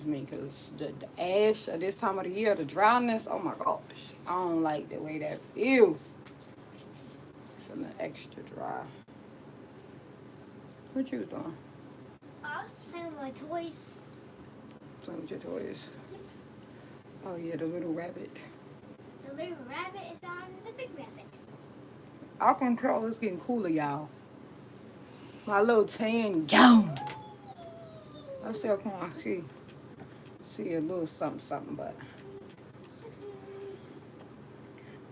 me because the ash at this time of the year, the dryness, oh my gosh. I don't like the way that feels. Feeling extra dry. What you doing? I was just playing with my toys. Playing with your toys. Oh yeah, the little rabbit. The little rabbit is on the big rabbit. I can tell it's getting cooler, y'all. My little tan gown. I still can't see a little something, something, but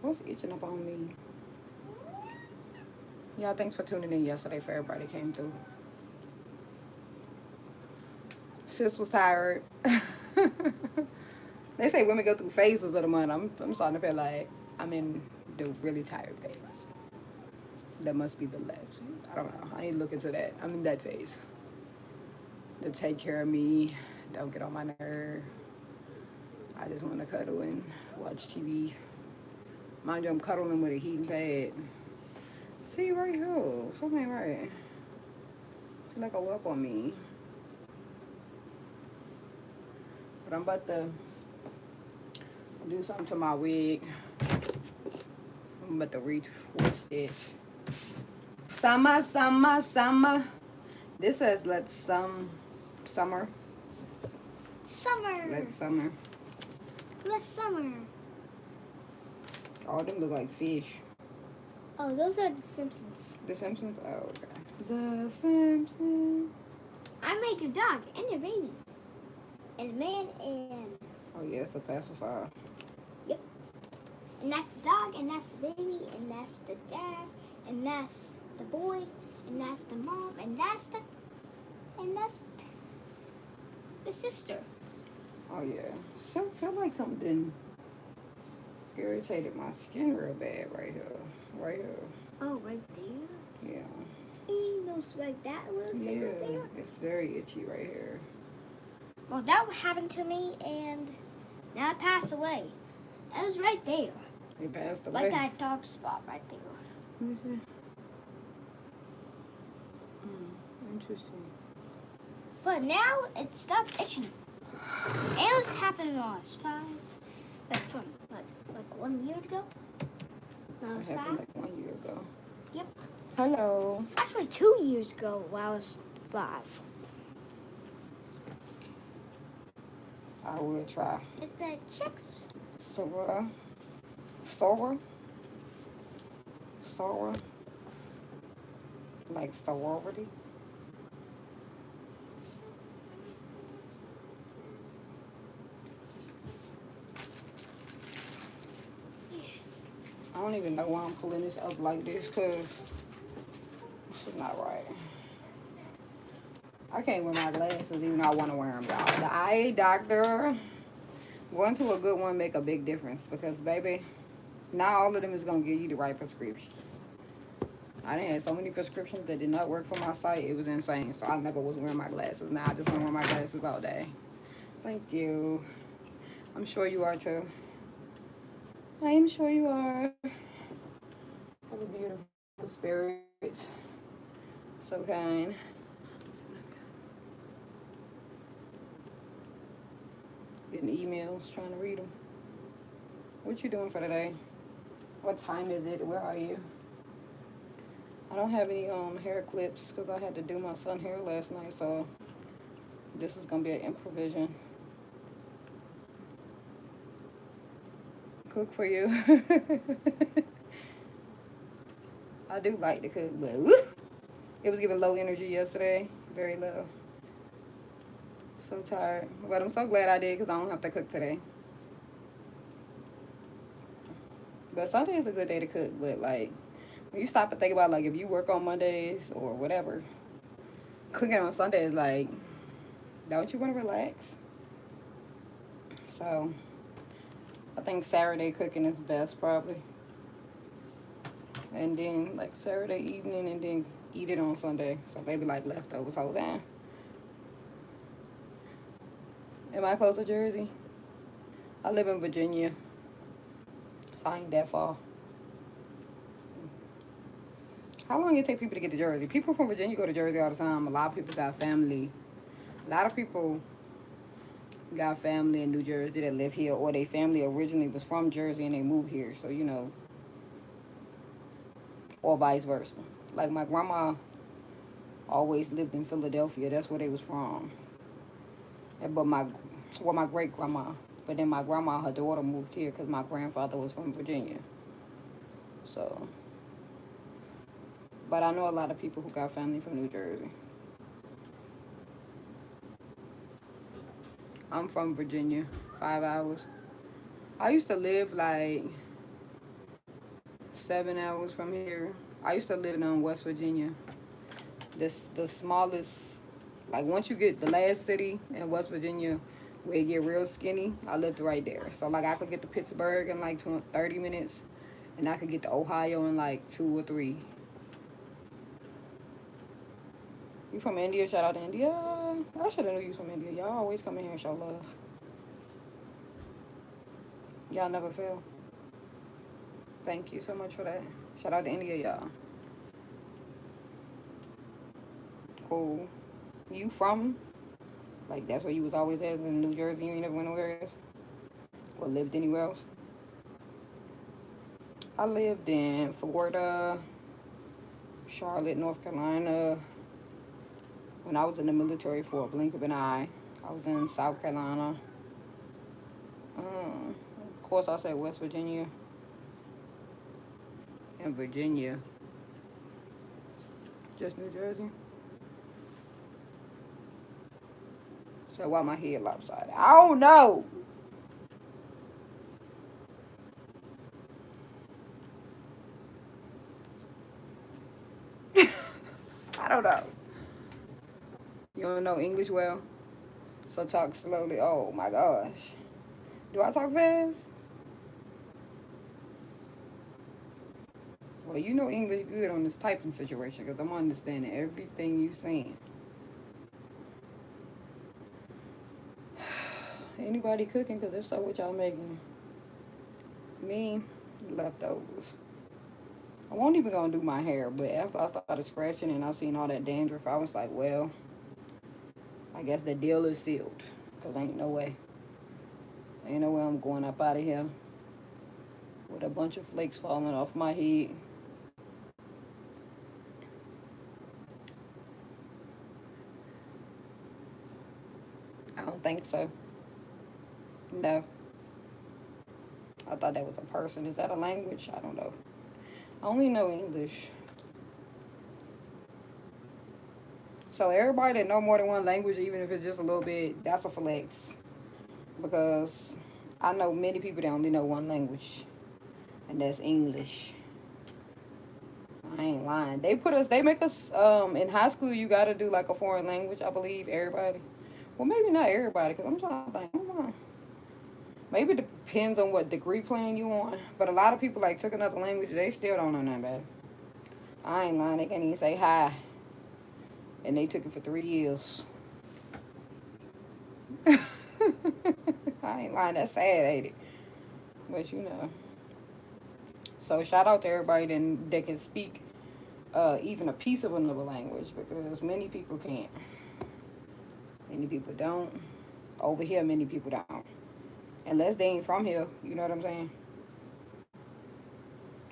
what's itching up on me? Y'all, thanks for tuning in yesterday for everybody that came through. Sis was tired. They say women go through phases of the month. I'm starting to feel like I'm in the really tired phase. That must be the last phase. I don't know. I need to look into that. I'm in that phase. To take care of me, don't get on my nerve. I just want to cuddle and watch TV. Mind you, I'm cuddling with a heating pad. See, right here. Something ain't right. It's like a up on me. But I'm about to do something to my wig. I'm about to retwist it. Summer, summer, summer. This says let summer. Summer. Let summer. Let summer. All them look like fish. Oh, those are the Simpsons. The Simpsons? Oh, okay. The Simpsons. I make a dog and a baby. And a man and... Oh, yeah, it's a pacifier. Yep. And that's the dog, and that's the baby, and that's the dad, and that's the boy, and that's the mom, and that's the sister. Oh, yeah. So, feel like something irritated my skin real bad right here. Right here. Oh, right there? Yeah. Those like that little thing right there? It's very itchy right here. Well, that happened to me, and now it passed away. It was right there. It passed away? Like that dark spot right there. Let me see. Interesting. But now it stopped itching. And it was happening when I was 5. Like from like 1 year ago. When I was 5. Happened like 1 year ago. Yep. Hello. Actually 2 years ago when I was 5. I will try. It's the chicks. Sora. Like sorority. I don't even know why I'm pulling this up like this, because this is not right. I can't wear my glasses even though I want to wear them, y'all. The eye doctor, going to a good one make a big difference, because, baby, not all of them is going to give you the right prescription. I done had so many prescriptions that did not work for my sight. It was insane. So I never was wearing my glasses. Now I just want to wear my glasses all day. Thank you. I'm sure you are too. I am sure you are. What a beautiful spirit. So kind. Getting emails, trying to read them. What you doing for today? What time is it? Where are you? I don't have any hair clips because I had to do my son hair last night, so this is gonna be an improvisation. Cook for you. I do like to cook, but woo, it was giving low energy yesterday, very low. So tired, but I'm so glad I did because I don't have to cook today. But Sunday is a good day to cook, but like when you stop and think about like if you work on Mondays or whatever, cooking on Sunday is like, don't you want to relax? So I think Saturday cooking is best probably. And then like Saturday evening and then eat it on Sunday. So maybe like leftovers whole time. Am I close to Jersey? I live in Virginia. So I ain't that far. How long it take people to get to Jersey? People from Virginia go to Jersey all the time. A lot of people got family. A lot of people got family in New Jersey that live here, or their family originally was from Jersey and they moved here. So, you know, or vice versa. Like my grandma always lived in Philadelphia. That's where they was from. But my great grandma. But then my grandma, her daughter moved here because my grandfather was from Virginia. So, but I know a lot of people who got family from New Jersey. I'm from Virginia, 5 hours. I used to live like 7 hours from here. I used to live in West Virginia. The smallest, like once you get the last city in West Virginia where you get real skinny, I lived right there. So like I could get to Pittsburgh in like 30 minutes, and I could get to Ohio in like 2 or 3. You from India? Shout out to India. I should have knew you from India. Y'all always come in here and show love. Y'all never fail. Thank you so much for that. Shout out to India, y'all. Cool. You from? Like, that's where you was always at, in New Jersey? You ain't never went nowhere else? Or lived anywhere else? I lived in Florida, Charlotte, North Carolina. When I was in the military for a blink of an eye, I was in South Carolina. Of course, I said West Virginia and Virginia. Just New Jersey. So why my head lopsided? I don't know. I don't know. You don't know English well? So talk slowly. Oh my gosh. Do I talk fast? Well, you know English good on this typing situation because I'm understanding everything you saying. Anybody cooking? Because if so, what y'all making? Me, leftovers. I wasn't even going to do my hair, but after I started scratching and I seen all that dandruff, I was like, well, I guess the deal is sealed. Because ain't no way. Ain't no way I'm going up out of here with a bunch of flakes falling off my head. I don't think so. No. I thought that was a person. Is that a language? I don't know. I only know English. So everybody that know more than one language, even if it's just a little bit, that's a flex. Because I know many people that only know one language, and that's English. I ain't lying. They make us, in high school, you gotta do like a foreign language, I believe, everybody. Well, maybe not everybody, because I'm trying to think. Maybe it depends on what degree plan you on. But a lot of people, like, took another language, they still don't know nothing about it. I ain't lying. They can't even say hi. And they took it for 3 years. I ain't lying. That's sad, ain't it? But, you know. So, shout out to everybody that can speak even a piece of another language. Because many people can't. Many people don't. Over here, many people don't. Unless they ain't from here. You know what I'm saying?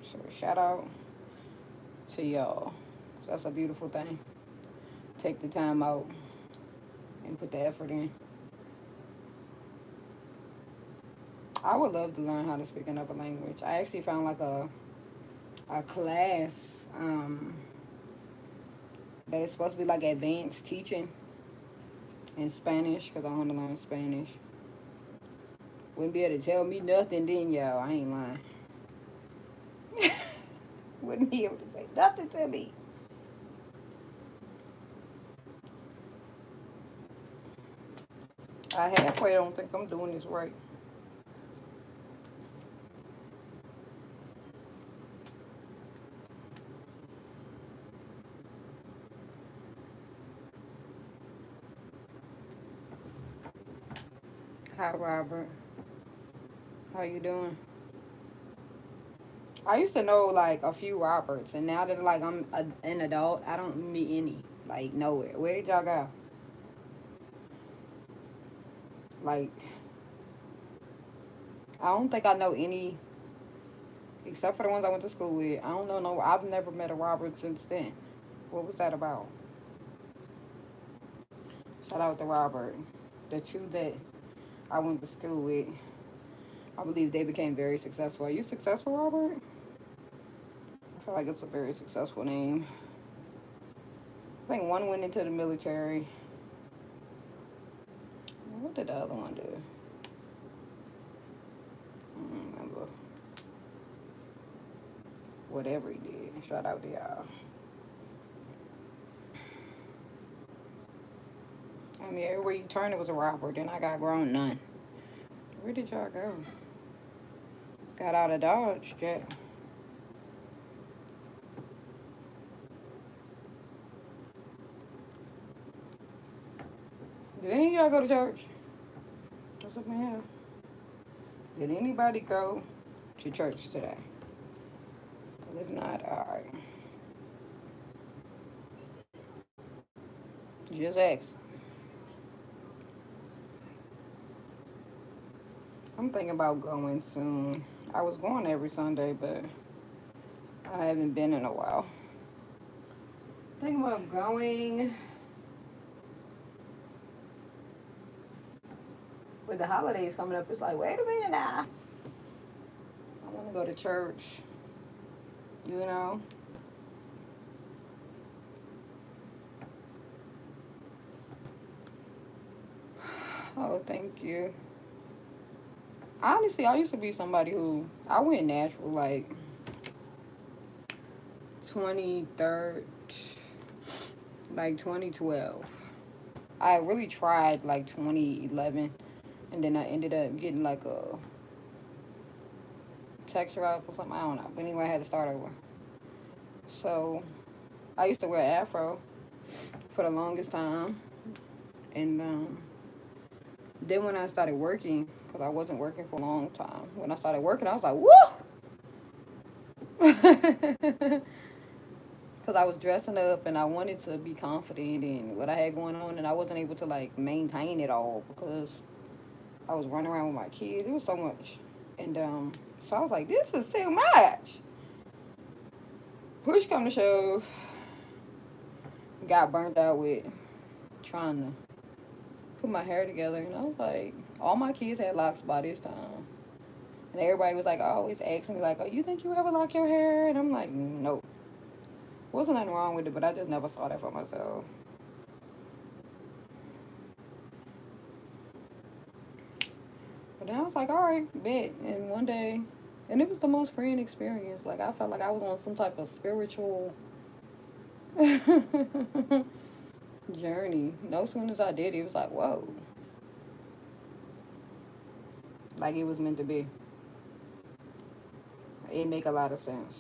So, shout out to y'all. That's a beautiful thing. Take the time out and put the effort in. I would love to learn how to speak another language. I actually found like a class that is supposed to be like advanced teaching in Spanish because I want to learn Spanish. Wouldn't be able to tell me nothing then, y'all. I ain't lying. Wouldn't be able to say nothing to me. I halfway don't think I'm doing this right. Hi, Robert. How you doing? I used to know like a few Roberts, and now that like I'm an adult, I don't meet any. Like nowhere. Where did y'all go? Like, I don't think I know any, except for the ones I went to school with. I don't know, no, I've never met a Robert since then. What was that about? Shout out to Robert. The two that I went to school with, I believe they became very successful. Are you successful, Robert? I feel like it's a very successful name. I think one went into the military. What did the other one do? I don't remember. Whatever he did. Shout out to y'all. I mean, everywhere you turn, it was a robber. Then I got grown none. Where did y'all go? Got out of Dodge, Jack. Did any of y'all go to church? What's up in here? Did anybody go to church today? If not, alright. Just ask. I'm thinking about going soon. I was going every Sunday, but I haven't been in a while. Thinking about going. With the holidays coming up, it's like, wait a minute now. I want to go to church. You know? Oh, thank you. Honestly, I used to be somebody who, I went natural, like, 23rd, like 2012. I really tried, like, 2011, and then I ended up getting, like, a texturized or something, I don't know. But anyway, I had to start over. So, I used to wear afro for the longest time, and, then when I started working, because I wasn't working for a long time, when I started working, I was like, woo! Because I was dressing up and I wanted to be confident in what I had going on, and I wasn't able to, like, maintain it all because I was running around with my kids. It was so much. And so I was like, this is too much. Push come to shove. Got burnt out with trying to put my hair together. And I was like, all my kids had locks by this time. And everybody was like, always asking me, like, oh, you think you ever lock your hair? And I'm like, nope. Wasn't nothing wrong with it, but I just never saw that for myself. But then I was like, all right, bet. And one day, and it was the most freeing experience. Like, I felt like I was on some type of spiritual journey. No sooner as I did it, it was like, whoa. Like, it was meant to be. It make a lot of sense.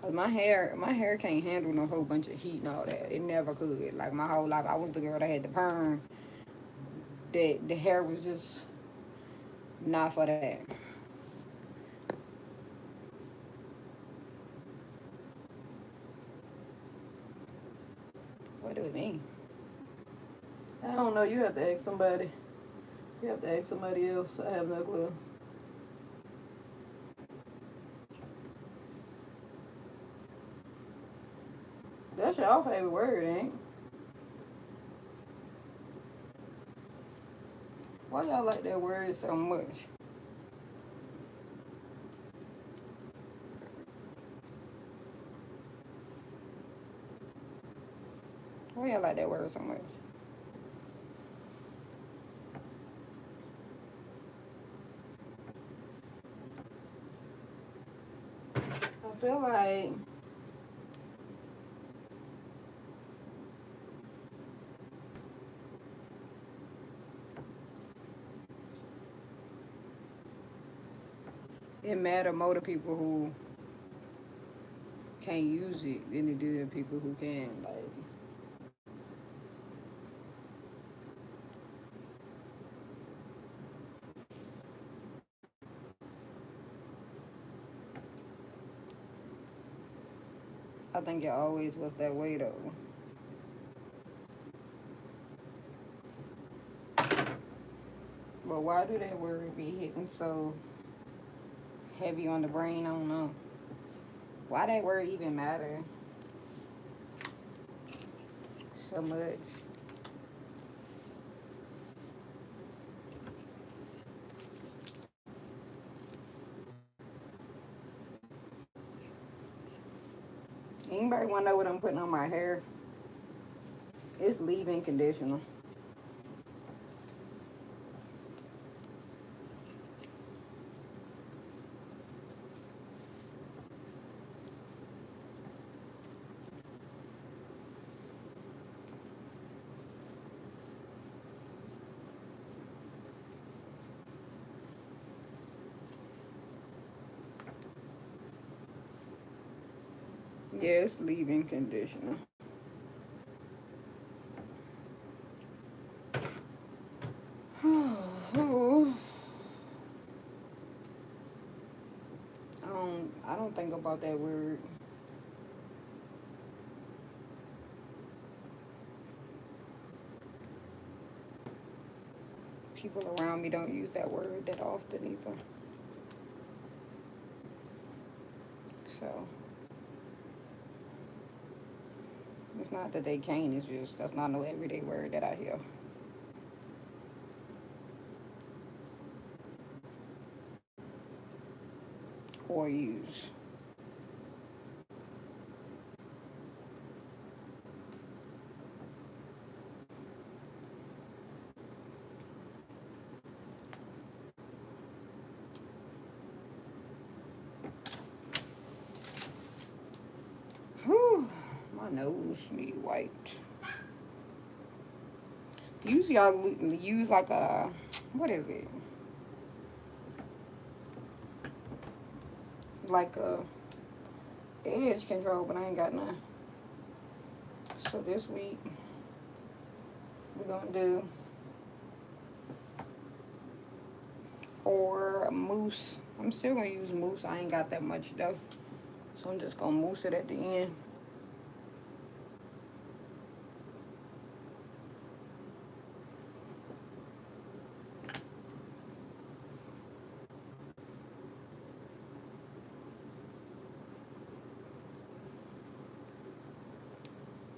Cause my hair can't handle no whole bunch of heat and all that. It never could. Like, my whole life, I was the girl that had the perm. That the hair was just not for that. What do it mean? I don't know. You have to ask somebody. You have to ask somebody else. I have no clue. That's your favorite word, ain't? Why y'all like that word so much? Why y'all like that word so much? I feel like it matter more to people who can't use it than it do to people who can. Like, I think it always was that way though. But why do that word be hitting so heavy on the brain? I don't know. Why that word even matter so much? Anybody want to know what I'm putting on my hair? It's leave-in conditioner. Yeah, it's leave-in conditioner. I don't think about that word. People around me don't use that word that often either. So it's not that they can't, it's just that's not no everyday word that I hear or use. Whew, my nose need wiped. Usually I use like a, what is it? Like a edge control, but I ain't got none. So this week we're gonna do or a mousse. I'm still gonna use mousse. I ain't got that much though, so I'm just gonna mousse it at the end.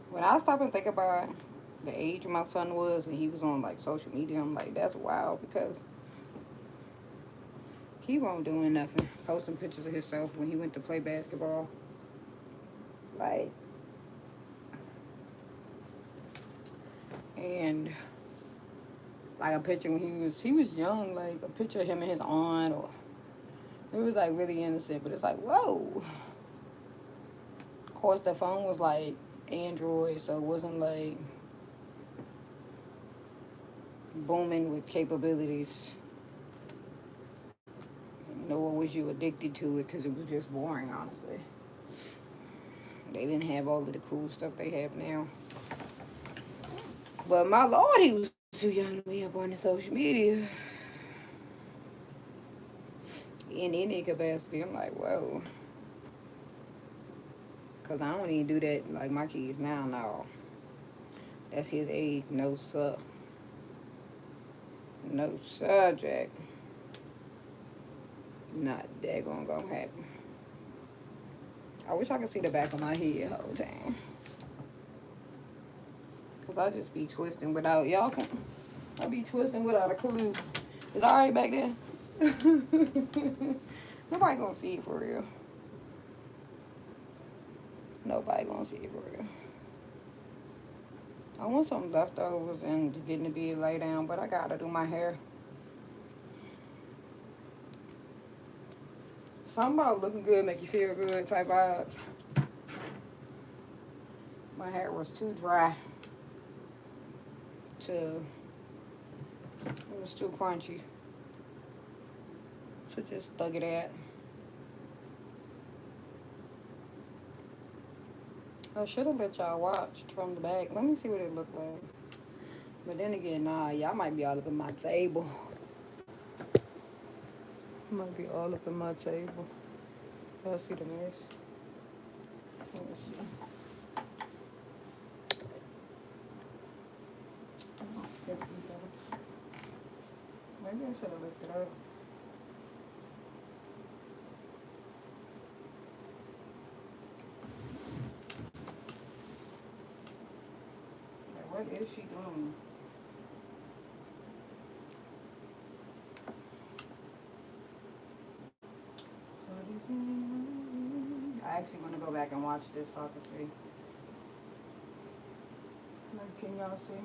When I stop and think about the age my son was and he was on like social media, I'm like, that's wild because he won't doing nothing. Posting pictures of himself when he went to play basketball. Like, and like a picture when he was young, like a picture of him and his aunt, or it was like really innocent, but it's like, whoa. Of course the phone was like Android, so it wasn't like booming with capabilities. Nor was you addicted to it because it was just boring, honestly. They didn't have all of the cool stuff they have now. But my lord, he was too young to be up on the social media in any capacity. I'm like, whoa. Because I don't even do that like my kids now. No. That's his age. No, sir. No subject. Not daggone gonna happen. I wish I could see the back of my head the whole time. Because I just be twisting without, y'all can, I be twisting without a clue. Is it alright back there? Nobody gonna see it for real. Nobody gonna see it for real. I want some leftovers and getting to be lay down, but I gotta do my hair. Something about looking good make you feel good type vibes. My hair was too dry to, it was too crunchy to just thug it at. I should have let y'all watch from the back. Let me see what it looked like. But then again, nah, y'all might be all up in my table. Might be all up in my table. Y'all see the mess? Let me see. Let's see better. Maybe I should have looked it up. Like, what is she doing? I actually want to go back and watch this so I can see. Like, can y'all see?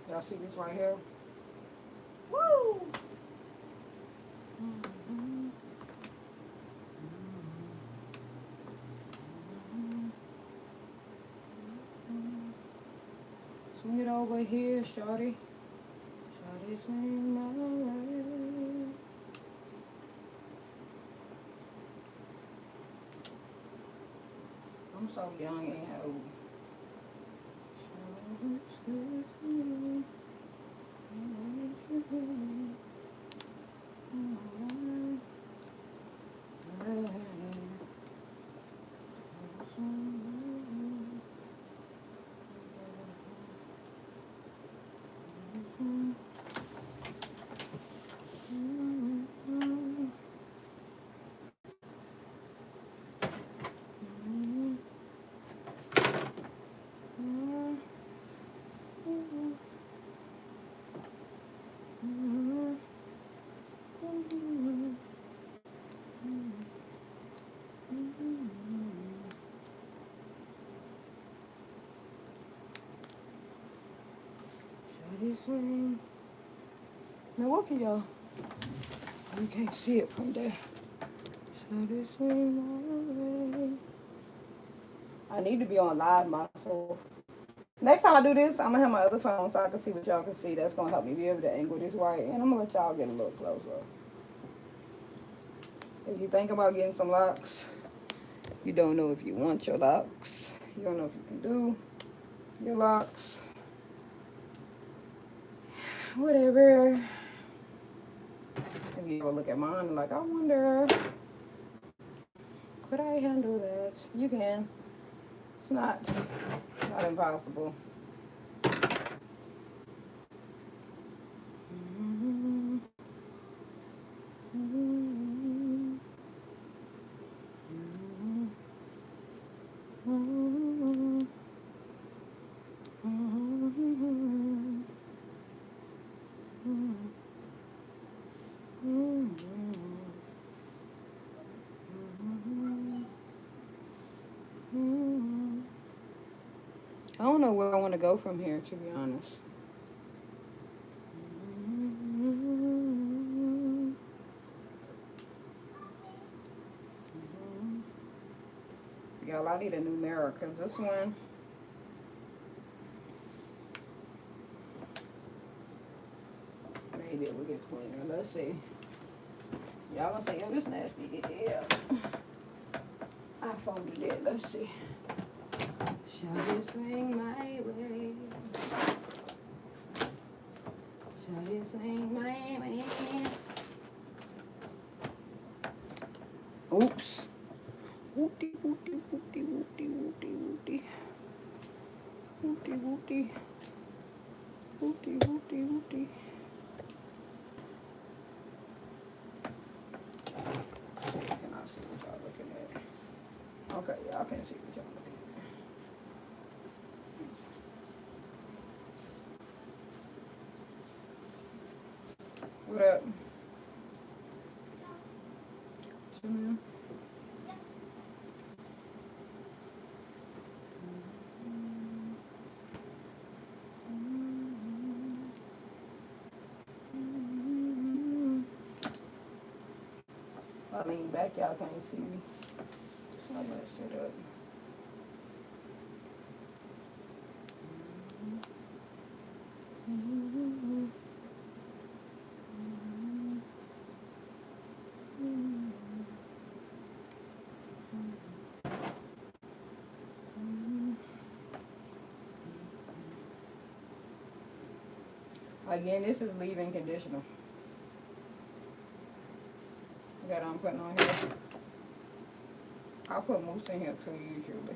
Y'all see this right here? Woo! Swing it over here, shorty. Shorty, swing my way. I'm so young and old. Swing. Now what can y'all? You can't see it from there. Shawty swing my way. I need to be on live myself. Next time I do this, I'm gonna have my other phone so I can see what y'all can see. That's gonna help me be able to angle this right, and I'm gonna let y'all get a little closer. If you think about getting some locks, you don't know if you want your locks. You don't know if you can do your locks. Whatever. If you ever look at mine, like, I wonder, could I handle that? You can. It's not impossible. I don't know where I want to go from here, to be honest. Y'all, I need a new mirror because this one, maybe it will get cleaner. Let's see. Y'all gonna say, yo, this nasty. Yeah. I folded it. Let's see. Shawty swing my way. Shawty swing my way. Oops. Woopty, woopty, woopty, woopty, woopty, woopty. Woopty, woopty. Woopty, woopty, woopty. Can I see what y'all looking at? Okay, y'all can see what y'all looking at. What up? Jimmy? If I lean back, y'all can't see me. So I'm gonna sit up. Again, this is leave-in conditioner that I'm putting on here. I put mousse in here too usually.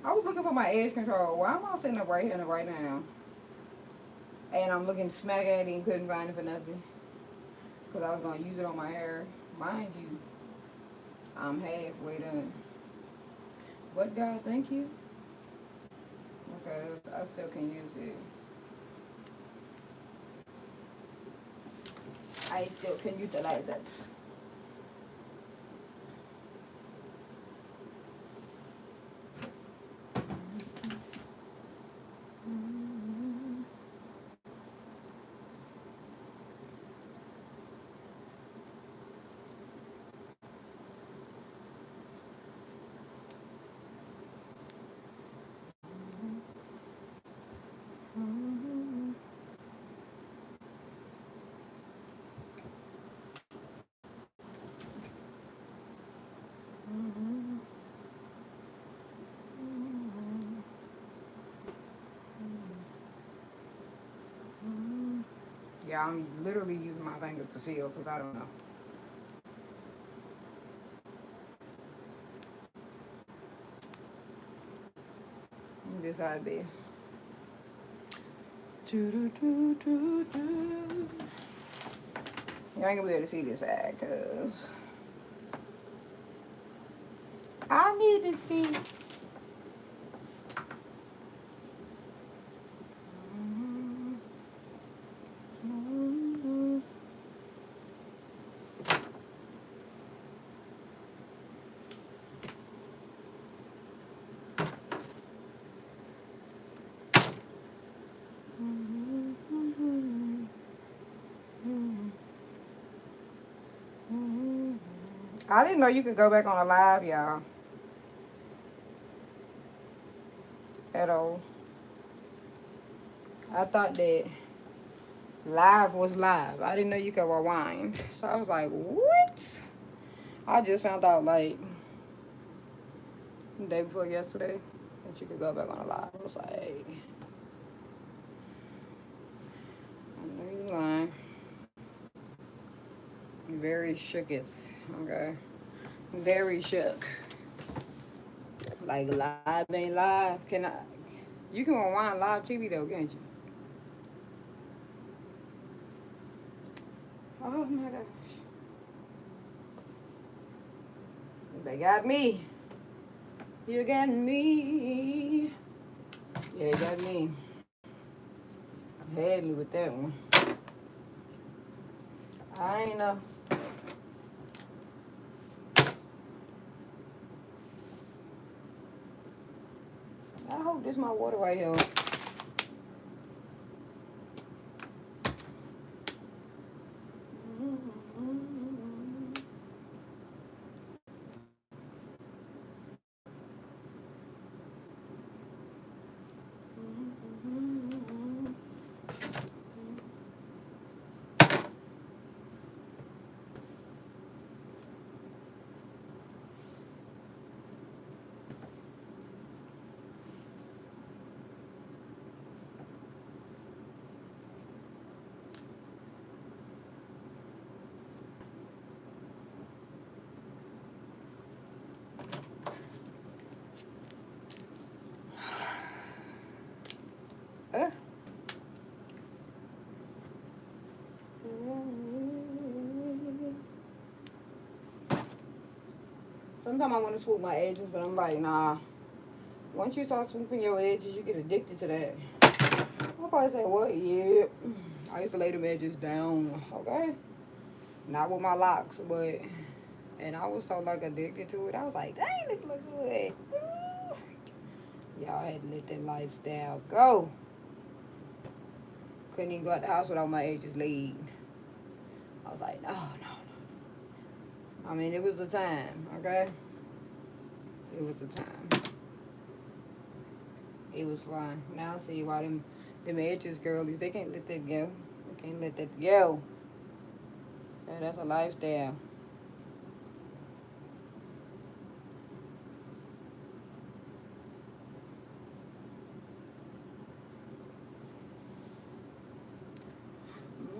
I was looking for my edge control. Why am I sitting up right here right now? And I'm looking smack at it and couldn't find it for nothing. Because I was going to use it on my hair. Mind you, I'm halfway done. What, God, thank you? Because I still can use it. I still can utilize it. Yeah, I'm literally using my fingers to feel because I don't know. This how it be. You ain't gonna be able to see this side because I need to see. I didn't know you could go back on a live, y'all. At all. I thought that live was live. I didn't know you could rewind. So I was like, what? I just found out like the day before yesterday that you could go back on a live. I was like, hey, I know you lying. Very shook it. Okay. Very shook. Like live ain't live. Can I? You can rewind live TV though, can't you? Oh my gosh. They got me. You got me. Yeah, you got me. Had me with that one. I ain't know. I hope this my water right here. Sometimes I want to swoop my edges, but I'm like, nah. Once you start swooping your edges, you get addicted to that. I'll probably say, what? Yeah. I used to lay them edges down, okay? Not with my locks, but and I was so like addicted to it. I was like, dang, this look good. Ooh. Y'all had to let that lifestyle go. Couldn't even go out the house without my agent's lead. I was like, no, no. I mean, it was the time, okay? It was the time. It was fun. Now I see why them edges girlies, they can't let that go. They can't let that go. Yeah, that's a lifestyle.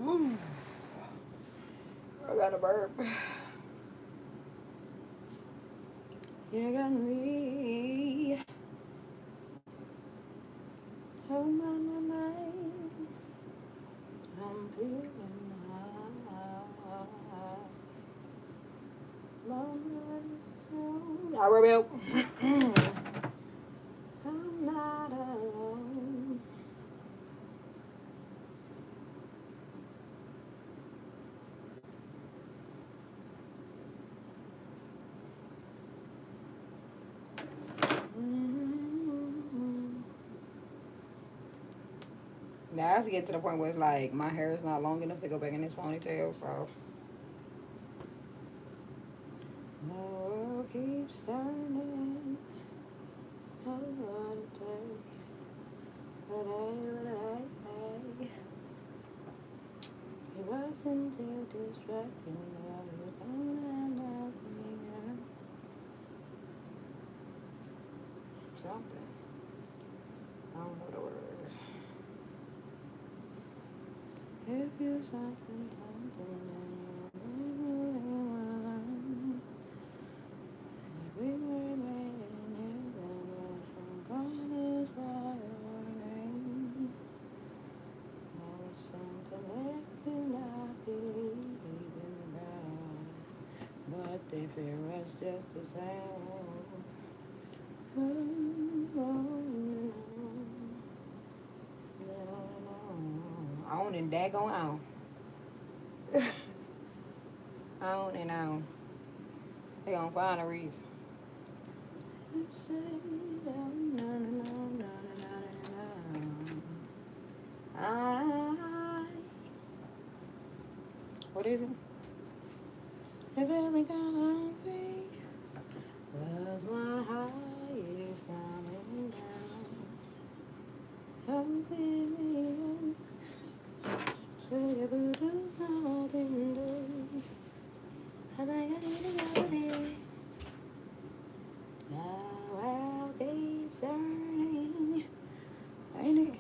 Ooh, I got a burp. You got me. Oh my mind. I'm feeling high. I rebel. I'm not alone. Now I get to the point where it's like my hair is not long enough to go back in this ponytail, so the world keeps turning. Oh, what a day. What a day. It wasn't too distracting. I don't have nothing else. Something. I don't know the word. If you something, if we were made in heaven, from God is by your name. Now it's something next to not believe in God, but they fear us just the same. On and daggone on. On and on. They gonna find a reason. I, what is it? It really gonna be. Was my high is coming down. Don't leave me. So you will do something new. I think I need to go there. Now our keeps turning. Ain't it?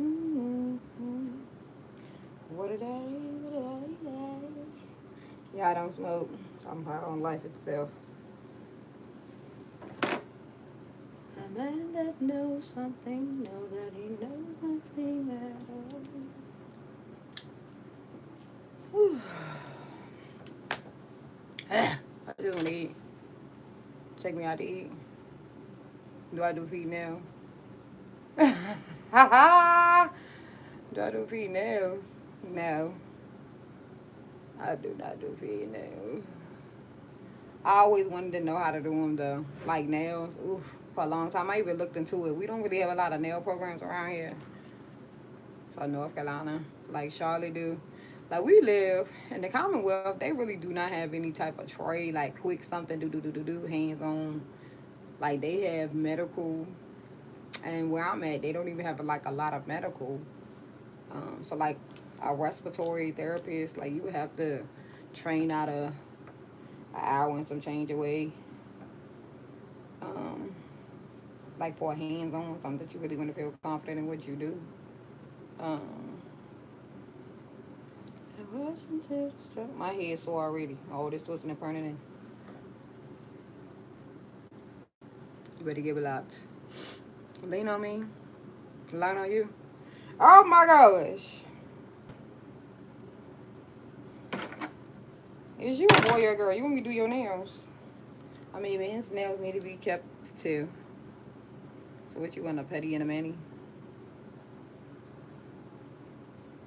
Mm-hmm. What a day, what a day. Yeah, I don't smoke. So I'm high on life itself. A man that knows something, know that he knows nothing at all. Whew. I just want to eat. Take me out to eat. Do I do feet nails? Do I do feet nails? No. I do not do feet nails. I always wanted to know how to do them though. Like nails. Oof. For a long time. I even looked into it. We don't really have a lot of nail programs around here. So North Carolina. Like Charlotte do. Like we live in the Commonwealth, they really do not have any type of trade, like quick something, do, hands on. Like they have medical, and where I'm at, they don't even have like a lot of medical. So like a respiratory therapist, like you would have to train out of an hour and some change away. Um, like for a hands on, something that you really want to feel confident in what you do. Um, my head sore already. All this twisting and turning in. You better give it out. Lean on me. Lean on you. Oh my gosh. Is you a boy or a girl? You want me to do your nails? I mean, men's nails need to be kept too. So what you want, a petty and a mani?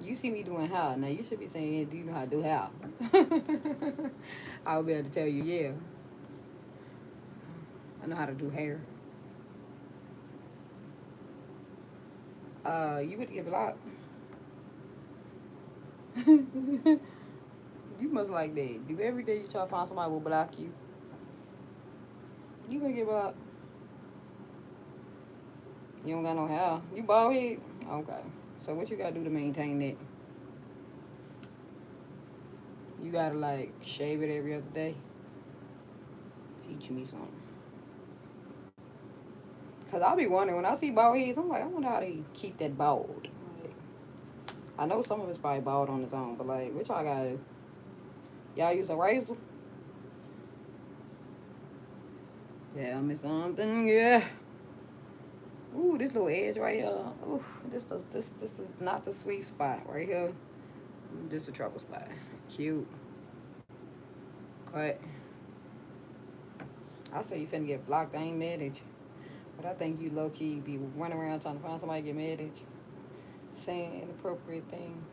You see me doing hair. Now, you should be saying, yeah, do you know how to do hair? I'll be able to tell you, yeah. I know how to do hair. You would get blocked. You must like that. Do every day you try to find somebody will block you. You would get blocked. You don't got no hair. You bald head? Okay. So what you gotta do to maintain that? You gotta like shave it every other day. Teach me something. Cause I'll be wondering when I see bald heads, I'm like, I wonder how they keep that bald. Like, I know some of it's probably bald on its own, but like, what y'all gotta do? Y'all use a razor? Tell me something, yeah. Ooh, this little edge right here. Ooh, this is not the sweet spot right here. This is a trouble spot. Cute. Cut. I say you finna get blocked. I ain't mad at you. But I think you low-key be running around trying to find somebody to get mad at you. Saying inappropriate things.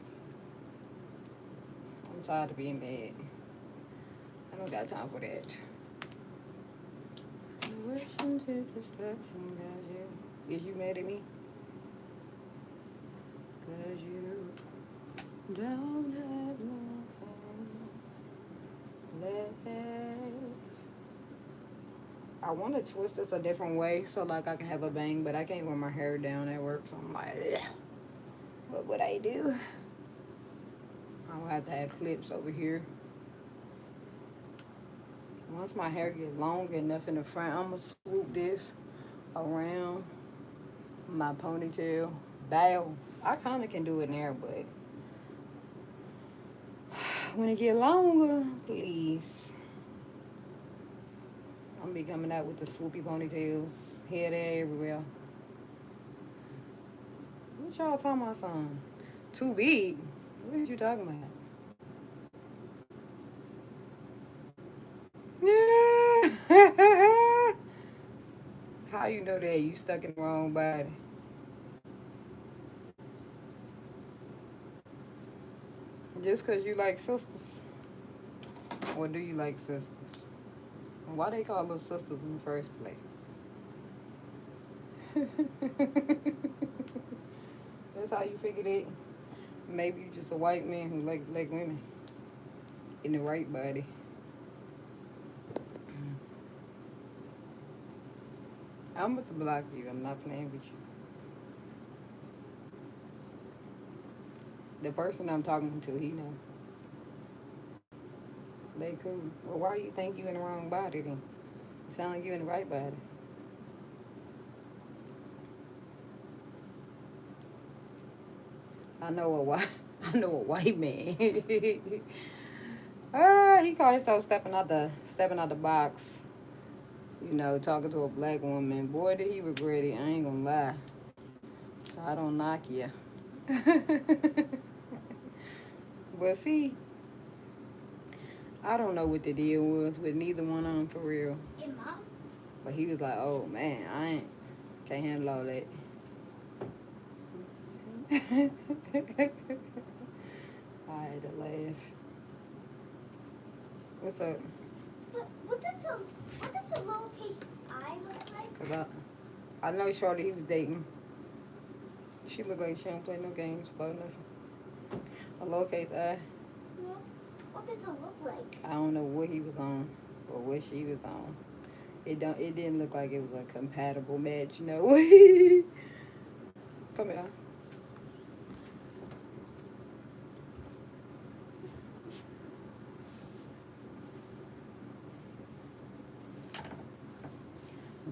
I'm tired of being mad. I don't got time for that. Wishing to distraction, guys, you. Is you mad at me? Cause you don't have nothing left. I want to twist this a different way so like I can have a bang, but I can't wear my hair down at work, so I'm like, ugh. What would I do? I'll have to have clips over here. Once my hair gets long enough in the front, I'm gonna swoop this around my ponytail. Bow. I kind of can do it there, but when it get longer, please. I'm gonna be coming out with the swoopy ponytails. Here, there, everywhere. What y'all talking about, son? Too big? What are you talking about? How you know that? You stuck in the wrong body. Just because you like sisters? Or do you like sisters? Why they call us sisters in the first place? That's how you figured it? Maybe you just a white man who like women in the right body. I'm about to block you. I'm not playing with you. The person I'm talking to, he know. They cool. Well, why do you think you in the wrong body then? You sound like you in the right body. I know a white, I know a white man. He called himself stepping out the box. You know, talking to a black woman. Boy, did he regret it. I ain't gonna lie. So I don't knock you. But see, I don't know what the deal was with neither one of them for real. Hey, Mom. But he was like, oh man, can't handle all that. I had to laugh. What's up? But what does a lowercase I look like? Cause I know Shorty he was dating. She look like she don't play no games about nothing. A lowercase I. No. What does it look like? I don't know what he was on or what she was on. It didn't look like it was a compatible match, you know. Come here.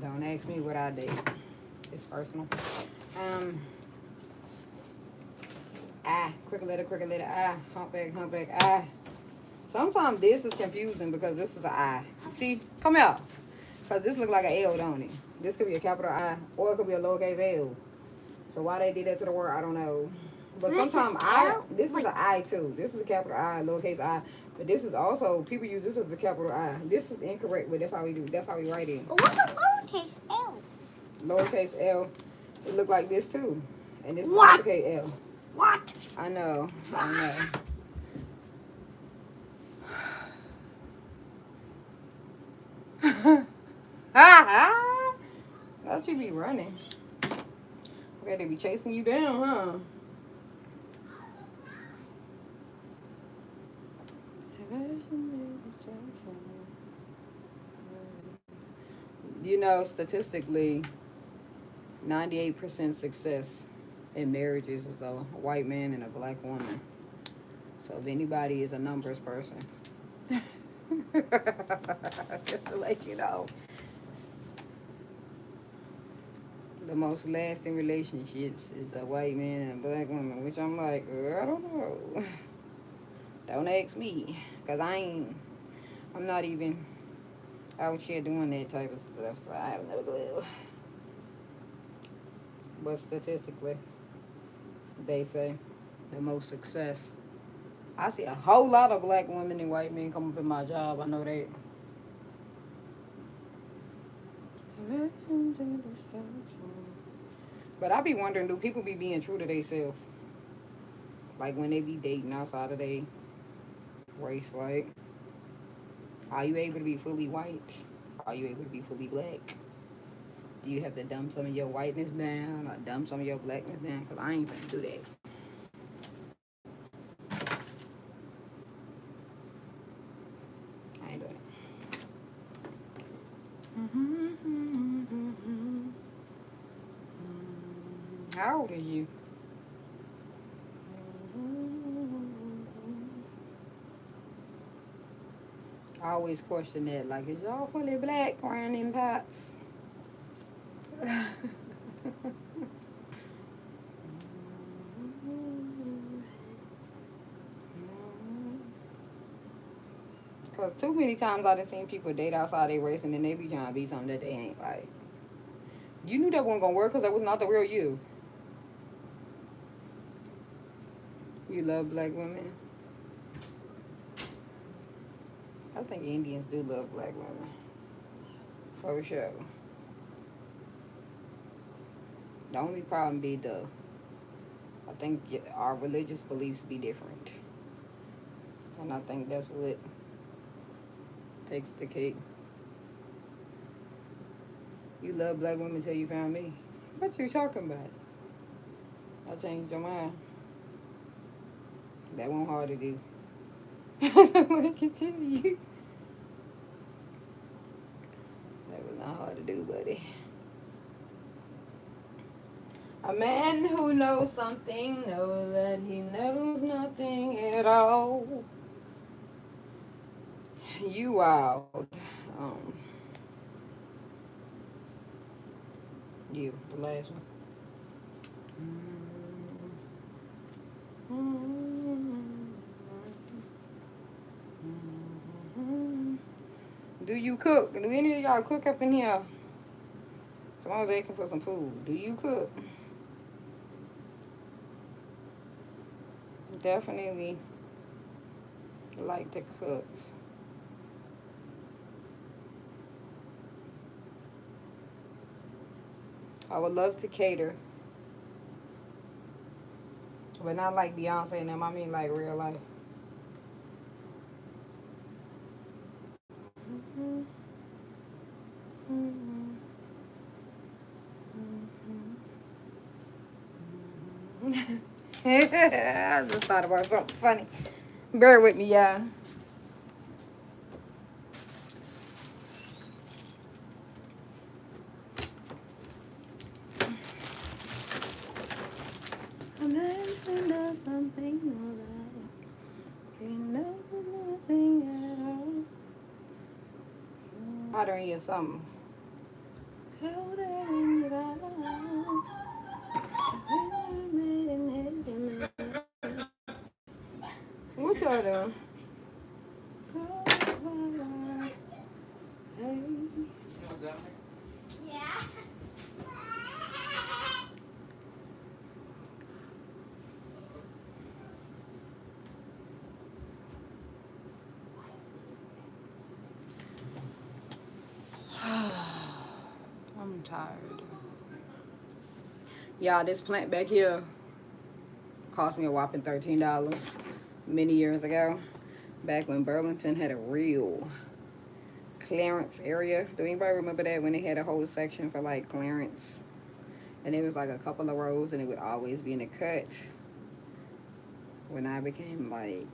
Don't ask me what I did. It's personal. Cricket letter, I, humpback, I. Sometimes this is confusing because this is an I. See? Come out. Because this look like an L, don't it? This could be a capital I, or it could be a lowercase L. So why they did that to the word, I don't know. But sometimes this is an I too. This is a capital I, lowercase I. But this is also, people use this as a capital I. This is incorrect, but that's how we do. That's how we write it. What's a lowercase L? Lowercase L. It look like this too. And this is What? uppercase L. What? I know. I know. Ha ha! Don't you be running. Okay, they be chasing you down, huh? You know, statistically, 98% success in marriages is a white man and a black woman. So if anybody is a numbers person, just to let you know, the most lasting relationships is a white man and a black woman, which I'm like, I don't know. Don't ask me, cause I'm not even out here doing that type of stuff, so I have no clue. But statistically, they say the most success. I see a whole lot of black women and white men come up in my job. I know that. But I be wondering, do people be being true to themselves? Like when they be dating outside of their race, like, are you able to be fully white? Are you able to be fully black? Do you have to dump some of your whiteness down or dump some of your blackness down? Because I ain't gonna do that. I ain't doing it. How old is you? I always question that. Like, is y'all fully black crying in pots? Because too many times I done seen people date outside their race and then they be trying to be something that they ain't. Like, you knew that wasn't going to work because that was not the real you. You love black women? I think Indians do love black women. For sure. The only problem be I think our religious beliefs be different. And I think that's what takes the cake. You love black women till you found me. What you talking about? I changed your mind. That wasn't hard to do. I can tell you. That was not hard to do, buddy. A man who knows something knows that he knows nothing at all. You wild. You, the last one. Do you cook? Do any of y'all cook up in here? Someone was asking for some food. Do you cook? Definitely like to cook. I would love to cater. But not like Beyonce and them. I mean like real life. I just thought about something funny. Bear with me, y'all. A man who does something no that he knows nothing at all. Hotter in you something. Colder in your eyes. What y'all doing? Yeah. I'm tired. Y'all, this plant back here cost me a whopping $13 many years ago. Back when Burlington had a real clearance area. Do anybody remember that when they had a whole section for like clearance? And it was like a couple of rows and it would always be in the cut. When I became like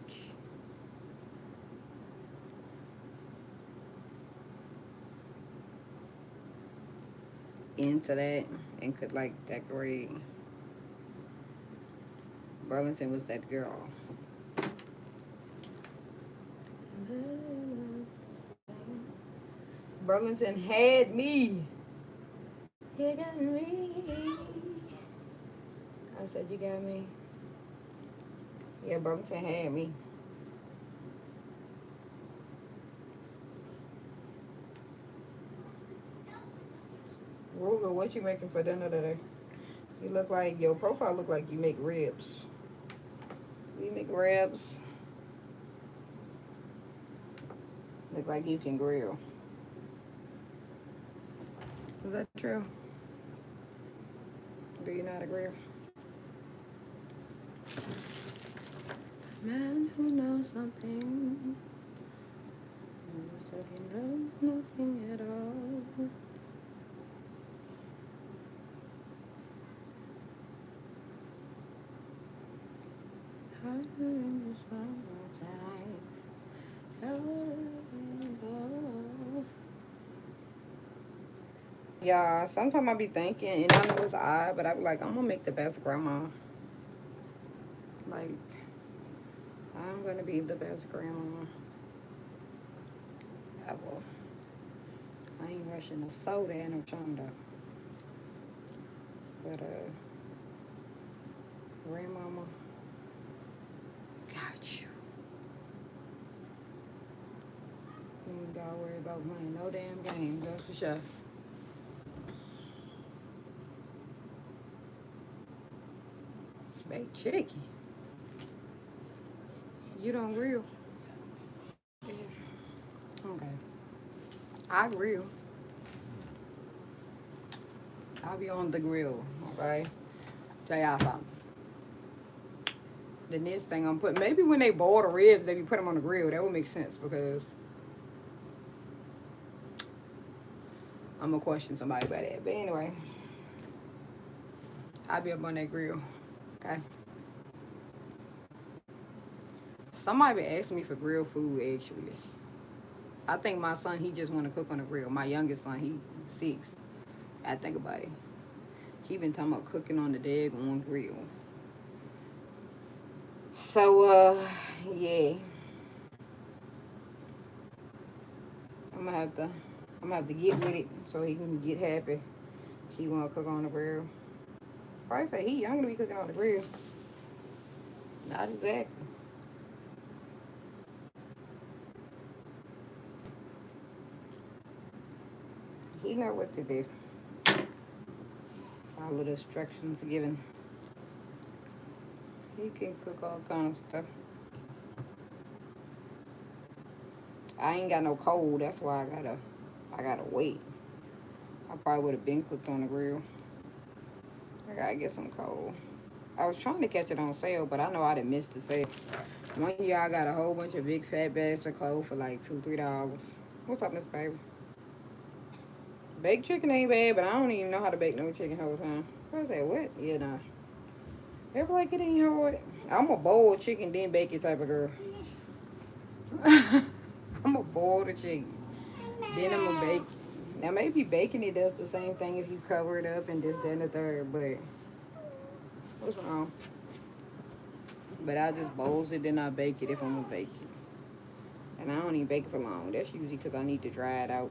into that and could like decorate, Burlington was that girl. Burlington had me. You got me. I said you got me. Yeah, Burlington had me. Ruger, what you making for dinner today? You look like, your profile look like you make ribs. You make ribs. Look like you can grill. Is that true? Do you know how to grill? Man who knows nothing knows that he knows nothing at all. Yeah, sometimes I be thinking, and I know it's odd, but I be like, I'm gonna make the best grandma. Like, I'm gonna be the best grandma. I will. I ain't rushing no soda and no chonda. But, grandmama, got you. You ain't gotta worry about playing no damn games, that's for sure. Baked chicken. You don't grill? Yeah. Okay. I grill. I'll be on the grill, okay? Tell y'all something. The next thing I'm putting, maybe when they boil the ribs, they be put them on the grill. That would make sense because I'm gonna question somebody about that. But anyway, I'll be up on that grill, okay? Somebody been asking me for grill food, actually. I think my son, he just want to cook on the grill. My youngest son, he's 6. I think about it. He been talking about cooking on the daggone grill. So, yeah. I'm gonna have to get with it so he can get happy. He wanna cook on the grill. Probably say he young to be cooking on the grill. Not exactly. He know what to do. Follow the instructions given. He can cook all kind of stuff. I ain't got no cold, that's why I gotta wait. I probably would have been cooked on the grill. I gotta get some cold. I was trying to catch it on sale, but I know I done missed the sale. One year I got a whole bunch of big fat bags of cold for like $2, $3. What's up, Miss Baby? Baked chicken ain't bad, but I don't even know how to bake no chicken whole time. I was like, what? Yeah, nah. They be like, it ain't hard. I'm a boiled chicken, then bake it type of girl. I'm a boil the chicken. Then I'm gonna bake. Now maybe baking it does the same thing if you cover it up and this, that, and the third, but what's wrong? But I just bowls it, then I bake it if I'm gonna bake it. And I don't even bake it for long. That's usually because I need to dry it out.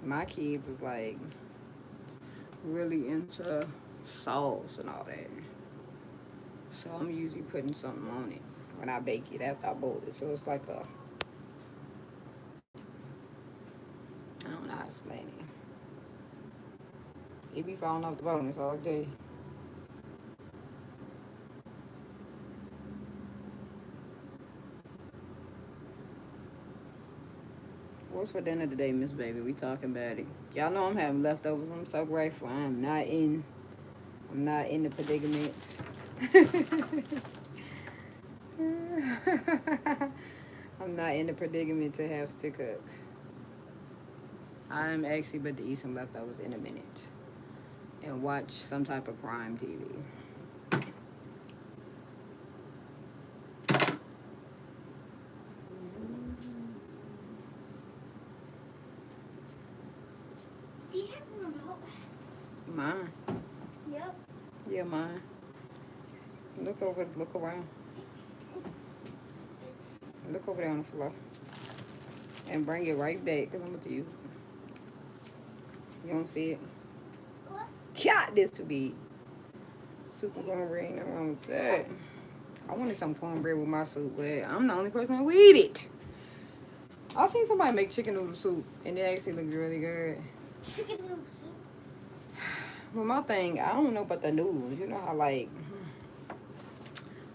My kids is like really into sauce and all that. So I'm usually putting something on it when I bake it after I boil it. So it's like a, I don't know how to explain it. It be falling off the bone, that's all I do. What's for dinner today, Miss Baby? We talking about it. Y'all know I'm having leftovers. I'm so grateful. I'm I'm not in the predicament. I'm not in the predicament to have to cook. I'm actually about to eat some leftovers in a minute and watch some type of crime TV. Do you have a remote? Mine. Yep. Yeah, mine. Look around. Look over there on the floor. And bring it right back, because I'm going to use it. You don't see it? What? God, this to be super cornbread. Ain't nothing wrong with that. I wanted some cornbread with my soup, but I'm the only person who will eat it. I seen somebody make chicken noodle soup, and it actually looked really good. Chicken noodle soup. But my thing, I don't know about the noodles. You know how, like,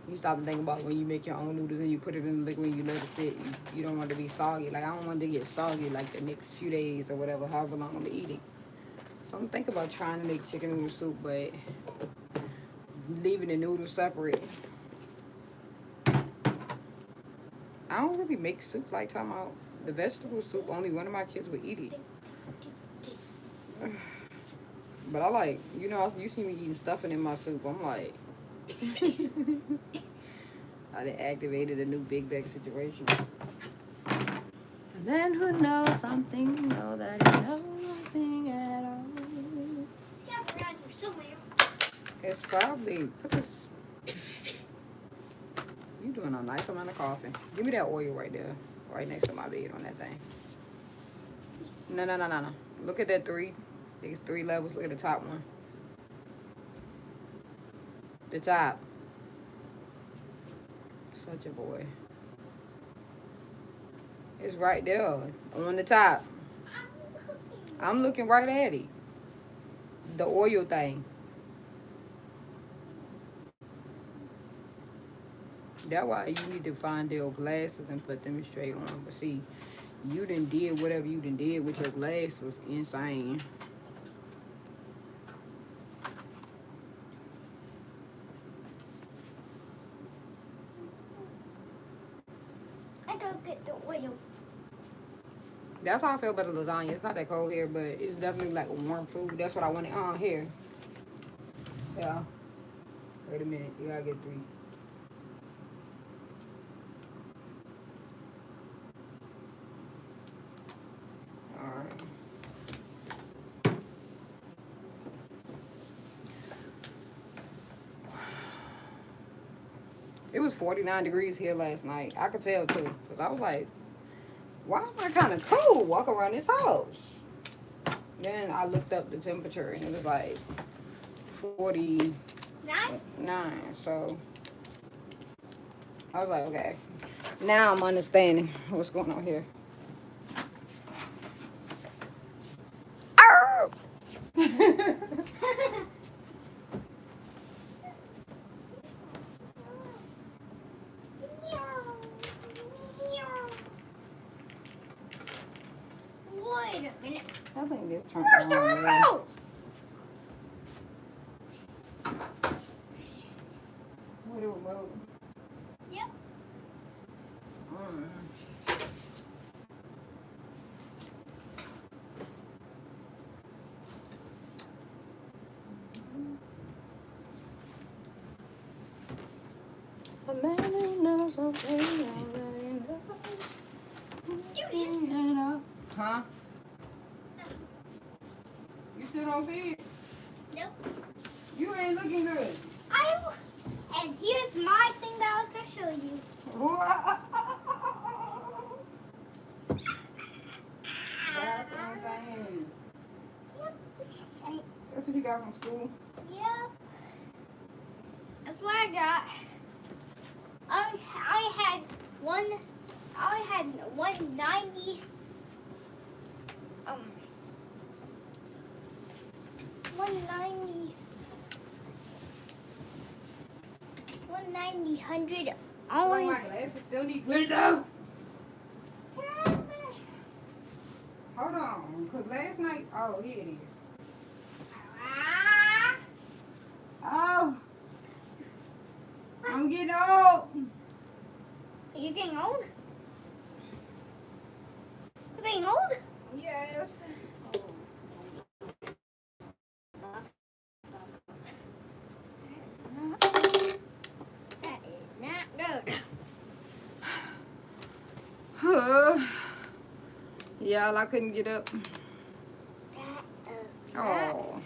you stop and think about when you make your own noodles and you put it in the liquid and you let it sit. You don't want it to be soggy. Like, I don't want it to get soggy, like, the next few days or whatever, however long I'm eating. So I'm thinking about trying to make chicken noodle soup, but leaving the noodles separate. I don't really make soup like talking about the vegetable soup. Only one of my kids would eat it. But I like, you know, you see me eating stuffing in my soup. I'm like, I done activated a new big bag situation. And then who knows something, you know that you know nothing at all. It's got around here somewhere. It's probably, put this, you doing a nice amount of coughing. Give me that oil right there, right next to my bed on that thing. No. Look at that three. These 3 levels. Look at the top one. The top. Such a boy. It's right there on the top. I'm looking right at it. The oil thing. That's why you need to find your glasses and put them straight on. But see, you done did whatever you done did with your glasses. Insane. I go get the oil. That's how I feel about the lasagna. It's not that cold here, but it's definitely like a warm food. That's what I wanted on here. Yeah. Wait a minute. You gotta get 3. Alright. It was 49 degrees here last night. I could tell too. Because I was like, why am I kind of cold walking around this house? Then I looked up the temperature and it was like 49. So I was like, okay. Now I'm understanding what's going on here. Wait a minute. I think this turned Where's the on. remote? What the remote? Yep. A man who knows something already knows. Do this. Huh? You still don't see it? Nope. You ain't looking good. And here's my thing that I was going to show you. That's insane. Yep. That's what you got from school? Yep. That's what I got. I had 190. 190. 190, 100. Oh, my glasses still need cleared out. Hold on, because last night, oh, here it is. Oh, I'm getting old. You getting old? You getting old? Yes. That is not good. Y'all, I couldn't get up. Oh.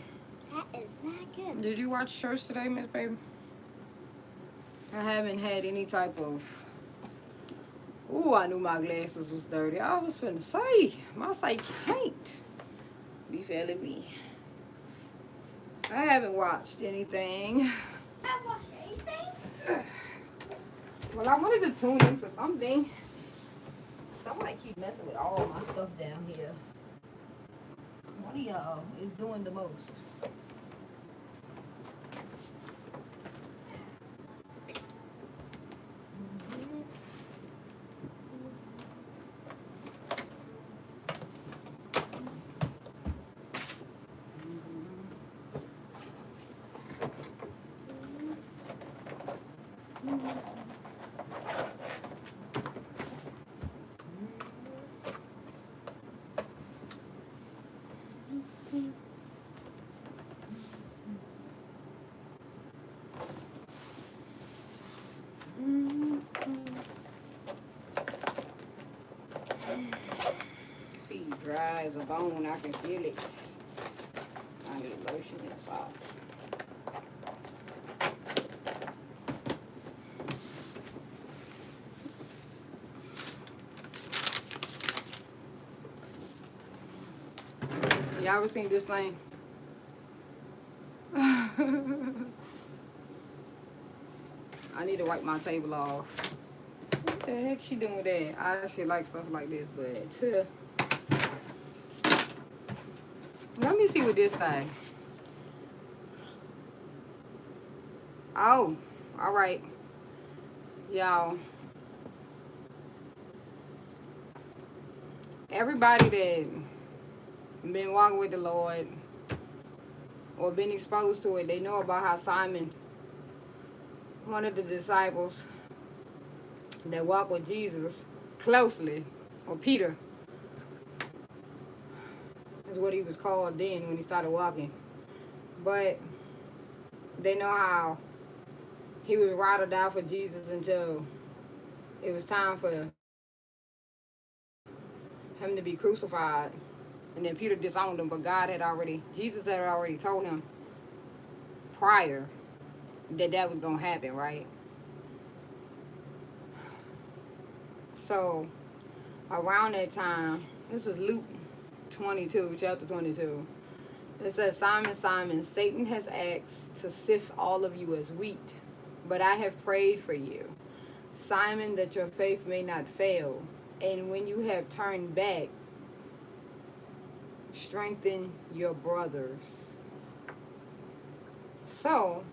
That is not good. Did you watch church today, Miss Baby? I haven't had any type of... Ooh, I knew my glasses was dirty. I was finna say, my sight can't be failing me. I haven't watched anything. Not watched anything? Well, I wanted to tune into something. Somebody keep messing with all my stuff down here. One of y'all is doing the most. Feet dry as a bone. I can feel it. I need lotion and salt. Y'all ever seen this thing? I need to wipe my table off. What the heck she doing with that? I actually like stuff like this, but let me see what this say. Oh, all right, y'all. Everybody that been walking with the Lord or been exposed to it, they know about how Simon, one of the disciples that walked with Jesus closely, or Peter, is what he was called then when he started walking. But they know how he was ride or die for Jesus until it was time for him to be crucified. And then Peter disowned him, but Jesus had already told him prior that that was going to happen, right? So around that time, this is Luke 22, chapter 22. It says, Simon, Simon, Satan has asked to sift all of you as wheat, but I have prayed for you, Simon, that your faith may not fail. And when you have turned back, strengthen your brothers. So,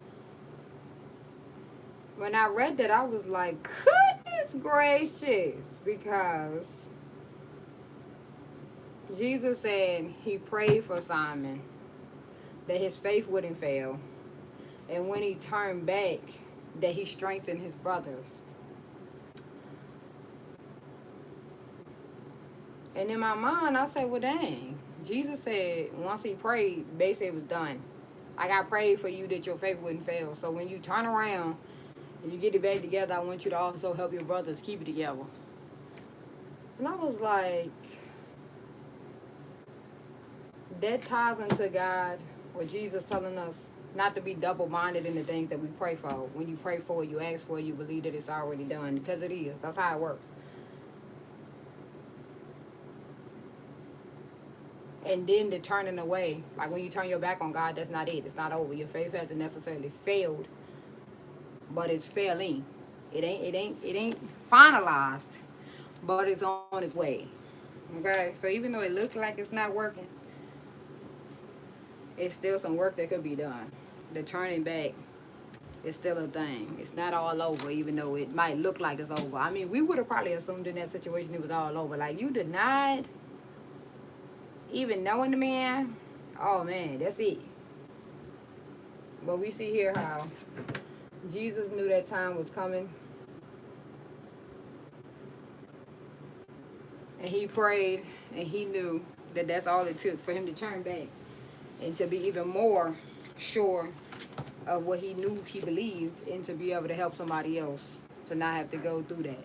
when I read that, I was like, goodness gracious, because Jesus said he prayed for Simon that his faith wouldn't fail. And when he turned back, that he strengthened his brothers. And in my mind, I said, well, dang. Jesus said once he prayed, basically it was done. Like, I prayed for you that your faith wouldn't fail. So when you turn around and you get it back together, I want you to also help your brothers keep it together. And I was like, that ties into God, or Jesus telling us not to be double-minded in the things that we pray for. When you pray for it, you ask for it, you believe that it's already done. Because it is. That's how it works. And then the turning away. Like when you turn your back on God, that's not it. It's not over. Your faith hasn't necessarily failed, but it's failing. It ain't finalized, but it's on its way. Okay? So even though it looks like it's not working, it's still some work that could be done. The turning back is still a thing. It's not all over, even though it might look like it's over. I mean, we would have probably assumed in that situation it was all over. Like, you denied even knowing the man. Oh man, that's it. But we see here how Jesus knew that time was coming. And he prayed and he knew that that's all it took for him to turn back and to be even more sure of what he knew he believed and to be able to help somebody else to not have to go through that.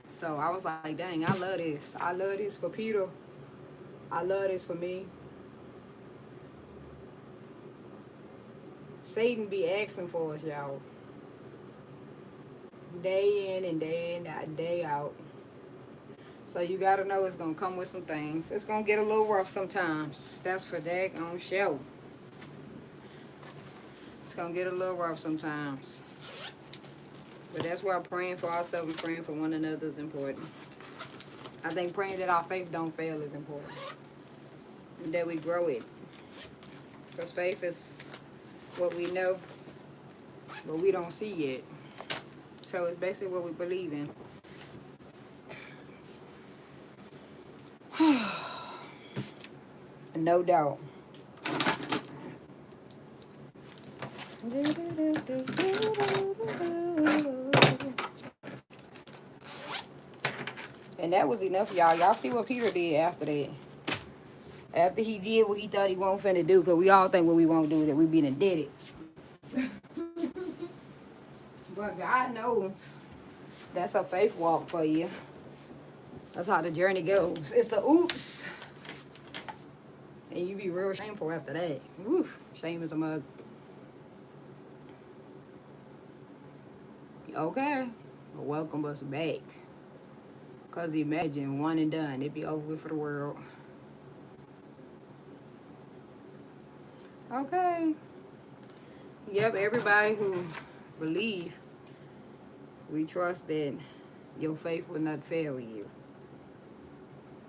So I was like, dang, I love this. I love this for Peter. I love this for me. Satan be asking for us, y'all. Day in and day out. So you gotta know it's gonna come with some things. It's gonna get a little rough sometimes. That's for daggone show. It's gonna get a little rough sometimes. But that's why praying for ourselves and praying for one another is important. I think praying that our faith don't fail is important. And that we grow it. Because faith is what we know, but we don't see yet. So it's basically what we believe in. No doubt. And that was enough, y'all. Y'all see what Peter did after that. After he did what he thought he won't finna do, because we all think what we won't do, that we been and did it. But God knows that's a faith walk for you. That's how the journey goes. It's a oops. And you be real shameful after that. Woof. Shame is a mug. Okay. Well, welcome us back. Because imagine one and done. It'd be over with for the world. Okay. Yep, everybody who believe, we trust that your faith will not fail you.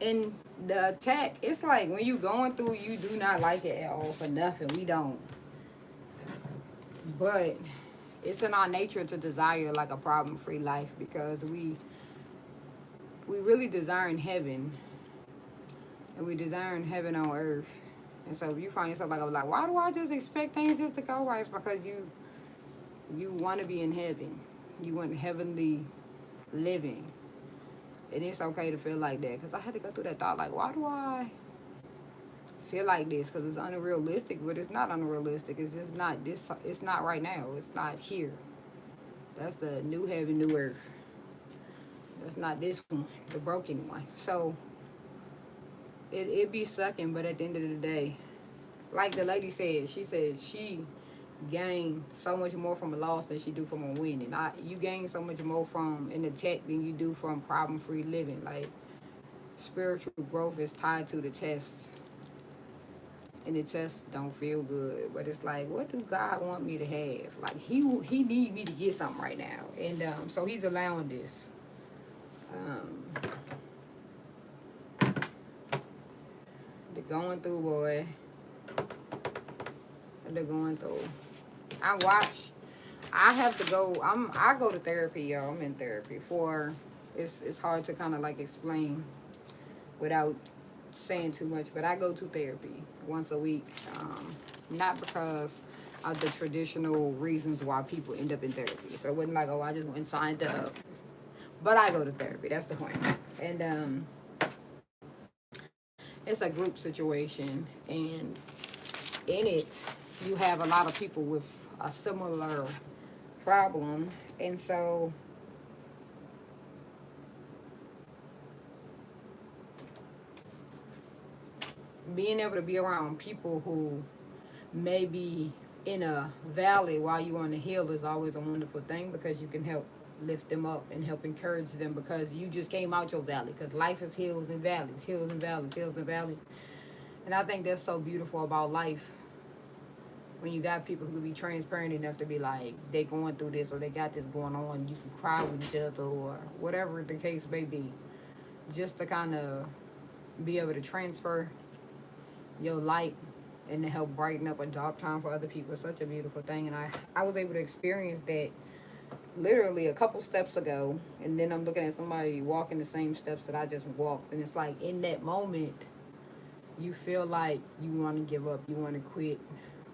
And the attack, it's like when you going through, you do not like it at all for nothing. We don't. But it's in our nature to desire like a problem-free life because we really desire in heaven. And we desire in heaven on earth. And so if you find yourself like, why do I just expect things just to go right? It's because you want to be in heaven. You want heavenly living. And it's okay to feel like that. Because I had to go through that thought, like, why do I feel like this? Because it's unrealistic, but it's not unrealistic. It's just not this. It's not right now. It's not here. That's the new heaven, new earth. That's not this one, the broken one. So it be sucking, but at the end of the day, like the lady said, she gain so much more from a loss than she do from a win. And you gain so much more from an attack than you do from problem-free living. Like, spiritual growth is tied to the test. And the tests don't feel good. But it's like, what do God want me to have? Like, he need me to get something right now. And so he's allowing this. The going through, boy. The going through. I have to go. I go to therapy, y'all. I'm in therapy for. It's hard to kind of like explain without saying too much, but I go to therapy once a week. Not because of the traditional reasons why people end up in therapy. So it wasn't like, oh, I just went and signed up. But I go to therapy. That's the point. And it's a group situation, and in it, you have a lot of people with a similar problem, and so being able to be around people who may be in a valley while you're on the hill is always a wonderful thing because you can help lift them up and help encourage them because you just came out your valley because life is hills and valleys, hills and valleys, hills and valleys. And I think that's so beautiful about life when you got people who be transparent enough to be like, they going through this or they got this going on. You can cry with each other or whatever the case may be. Just to kind of be able to transfer your light and to help brighten up a dark time for other people is such a beautiful thing. And I was able to experience that literally a couple steps ago. And then I'm looking at somebody walking the same steps that I just walked. And it's like in that moment, you feel like you want to give up, you want to quit.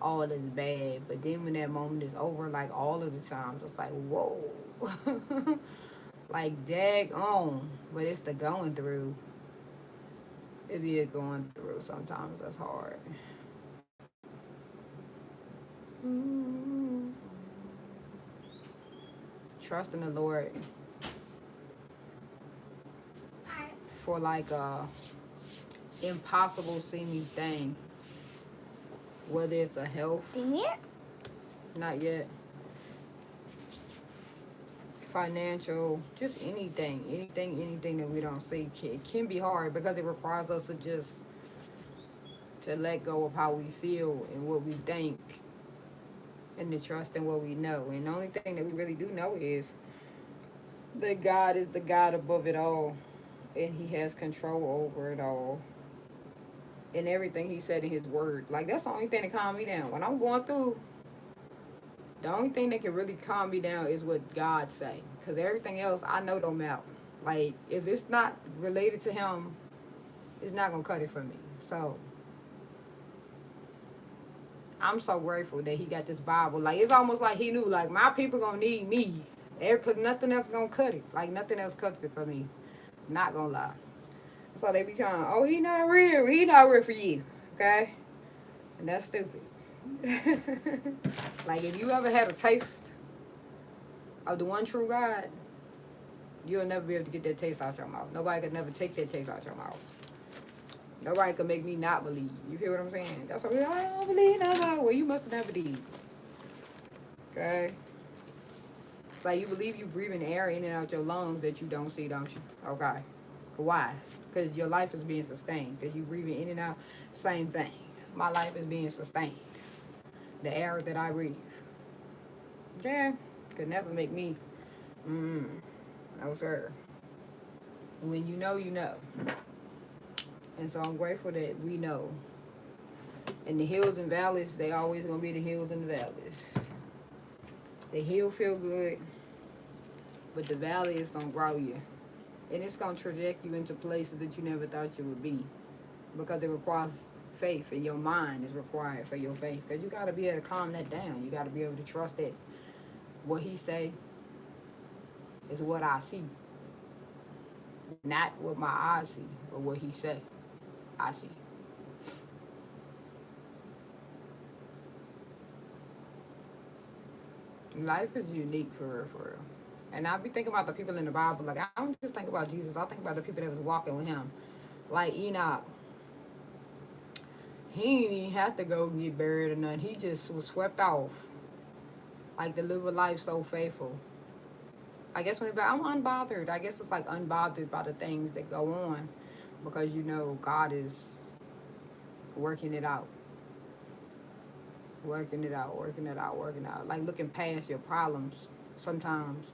all is bad. But then when that moment is over, like all of the times, it's like, whoa. Like, dag on. But it's the going through. It be a going through sometimes. That's hard. Mm. Trust in the Lord for like a impossible seeming thing. Whether it's a health, Dang it. not yet, financial, just anything that we don't see. It can be hard because it requires us to just to let go of how we feel and what we think and to trust in what we know. And the only thing that we really do know is that God is the God above it all and he has control over it all. And everything he said in his word. Like that's the only thing that calm me down. When I'm going through, the only thing that can really calm me down is what God say. Because everything else I know don't matter. Like if it's not related to him, it's not gonna cut it for me. So I'm so grateful that he got this Bible. Like it's almost like he knew, like my people gonna need me. Cause nothing else gonna cut it. Like nothing else cuts it for me. Not gonna lie. So they be trying, oh he not real. He not real for you. Okay? And that's stupid. Like if you ever had a taste of the one true God, you'll never be able to get that taste out your mouth. Nobody could never take that taste out your mouth. Nobody could make me not believe. You feel what I'm saying? That's why I don't believe nobody. Well, you must have never did. Okay? It's like you believe you breathing air in and out your lungs that you don't see, don't you? Okay. Why? Because your life is being sustained. Because you breathing in and out, same thing. My life is being sustained. The air that I breathe. Yeah. Could never make me. No, sir. When you know, you know. And so I'm grateful that we know. And the hills and valleys, they always gonna be the hills and the valleys. The hill feel good, but the valley is gonna grow you. And it's gonna traject you into places that you never thought you would be. Because it requires faith, and your mind is required for your faith. Because you gotta be able to calm that down. You gotta be able to trust that what he say is what I see. Not what my eyes see, but what he say, I see. Life is unique for real, for real. And I be thinking about the people in the Bible. Like, I don't just think about Jesus. I think about the people that was walking with him. Like Enoch. He didn't even have to go get buried or nothing. He just was swept off. Like, to live a life so faithful. I guess I'm unbothered. I guess it's like unbothered by the things that go on. Because, you know, God is working it out. Working it out, working it out, working it out. Like, looking past your problems sometimes.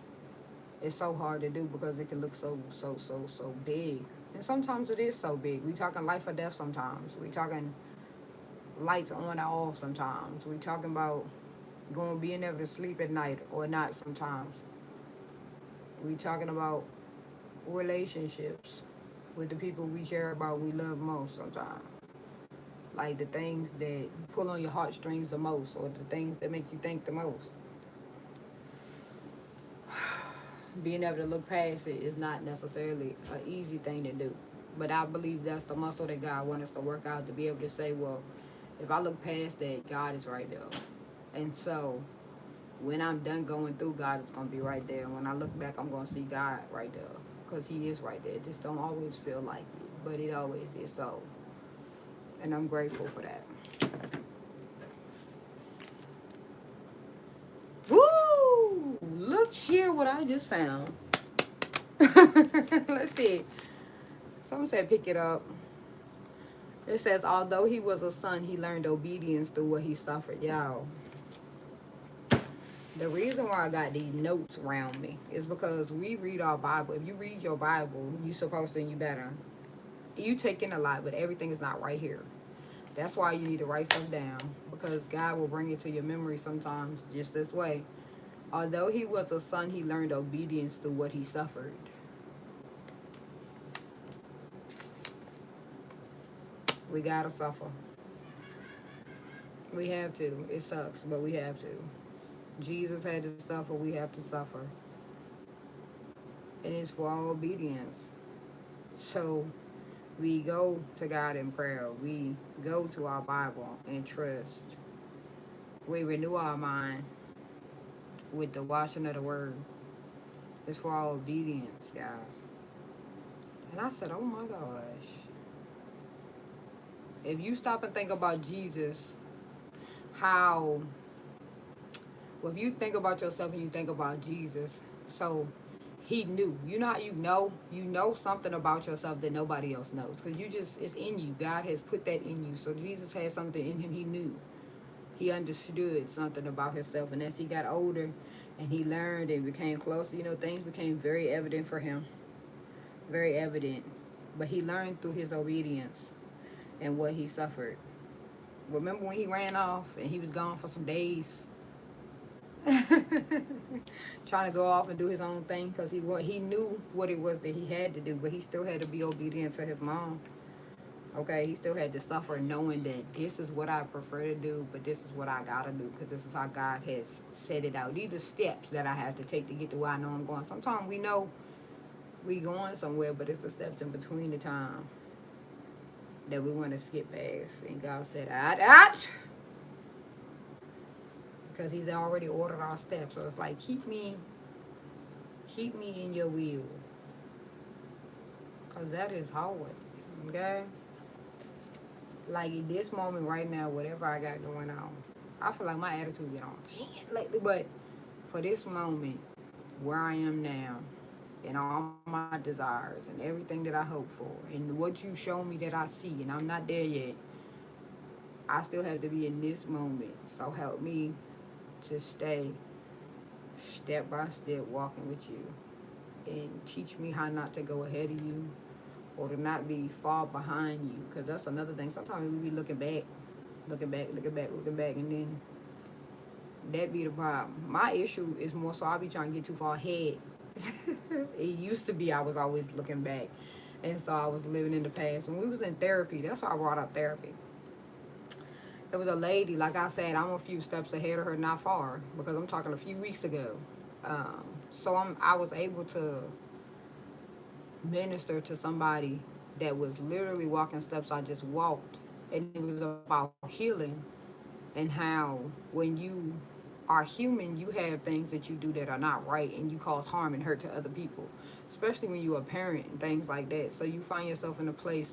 It's so hard to do because it can look so big. And sometimes it is so big. We talking life or death sometimes. We talking lights on and off sometimes. We talking about being able to sleep at night or not sometimes. We talking about relationships with the people we care about, we love most sometimes. Like the things that pull on your heartstrings the most or the things that make you think the most. Being able to look past it is not necessarily an easy thing to do. But I believe that's the muscle that God wants us to work out to be able to say, well, if I look past that, God is right there. And so when I'm done going through, God is going to be right there. When I look back, I'm going to see God right there because he is right there. It just don't always feel like it, but it always is so. And I'm grateful for that. Woo! Look here what I just found. Let's see. Someone said pick it up. It says, although he was a son, he learned obedience through what he suffered. Y'all, the reason why I got these notes around me is because we read our Bible. If you read your Bible, you supposed to and you better. You take in a lot, but everything is not right here. That's why you need to write stuff down because God will bring it to your memory sometimes just this way. Although he was a son, he learned obedience through what he suffered. We gotta suffer. We have to. It sucks, but we have to. Jesus had to suffer, we have to suffer. And it's for our obedience. So we go to God in prayer. We go to our Bible and trust. We renew our mind with the washing of the word. It's for our obedience, guys. And I said, oh my gosh. If you stop and think about Jesus, how, well, if you think about yourself and you think about Jesus, so he knew. You know how you know something about yourself that nobody else knows. Because you just, it's in you. God has put that in you. So Jesus had something in him he knew. He understood something about himself. And as he got older and he learned and became closer, things became very evident for him. Very evident. But he learned through his obedience and what he suffered. Remember when he ran off and he was gone for some days, trying to go off and do his own thing because he knew what it was that he had to do, but he still had to be obedient to his mom. Okay, he still had to suffer knowing that this is what I prefer to do, but this is what I gotta do because this is how God has set it out. These are steps that I have to take to get to where I know I'm going. Sometimes we know we going somewhere, but it's the steps in between the time that we want to skip past. And God said, because he's already ordered our steps. So it's like, keep me in your will. Because that is hard. Okay? Like in this moment right now, whatever I got going on, I feel like my attitude get on 10 lately. But for this moment, where I am now, and all my desires and everything that I hope for, and what you show me that I see, and I'm not there yet, I still have to be in this moment. So help me to stay step by step walking with you and teach me how not to go ahead of you or to not be far behind you. Because that's another thing. Sometimes we be looking back, and then that be the problem. My issue is more so I be trying to get too far ahead. It used to be I was always looking back, and so I was living in the past. When we was in therapy, that's why I brought up therapy. It was a lady, like I said, I'm a few steps ahead of her, not far, because I'm talking a few weeks ago. So I was able to minister to somebody that was literally walking steps I just walked, and it was about healing and how when you are human, you have things that you do that are not right and you cause harm and hurt to other people, especially when you're a parent and things like that. So you find yourself in a place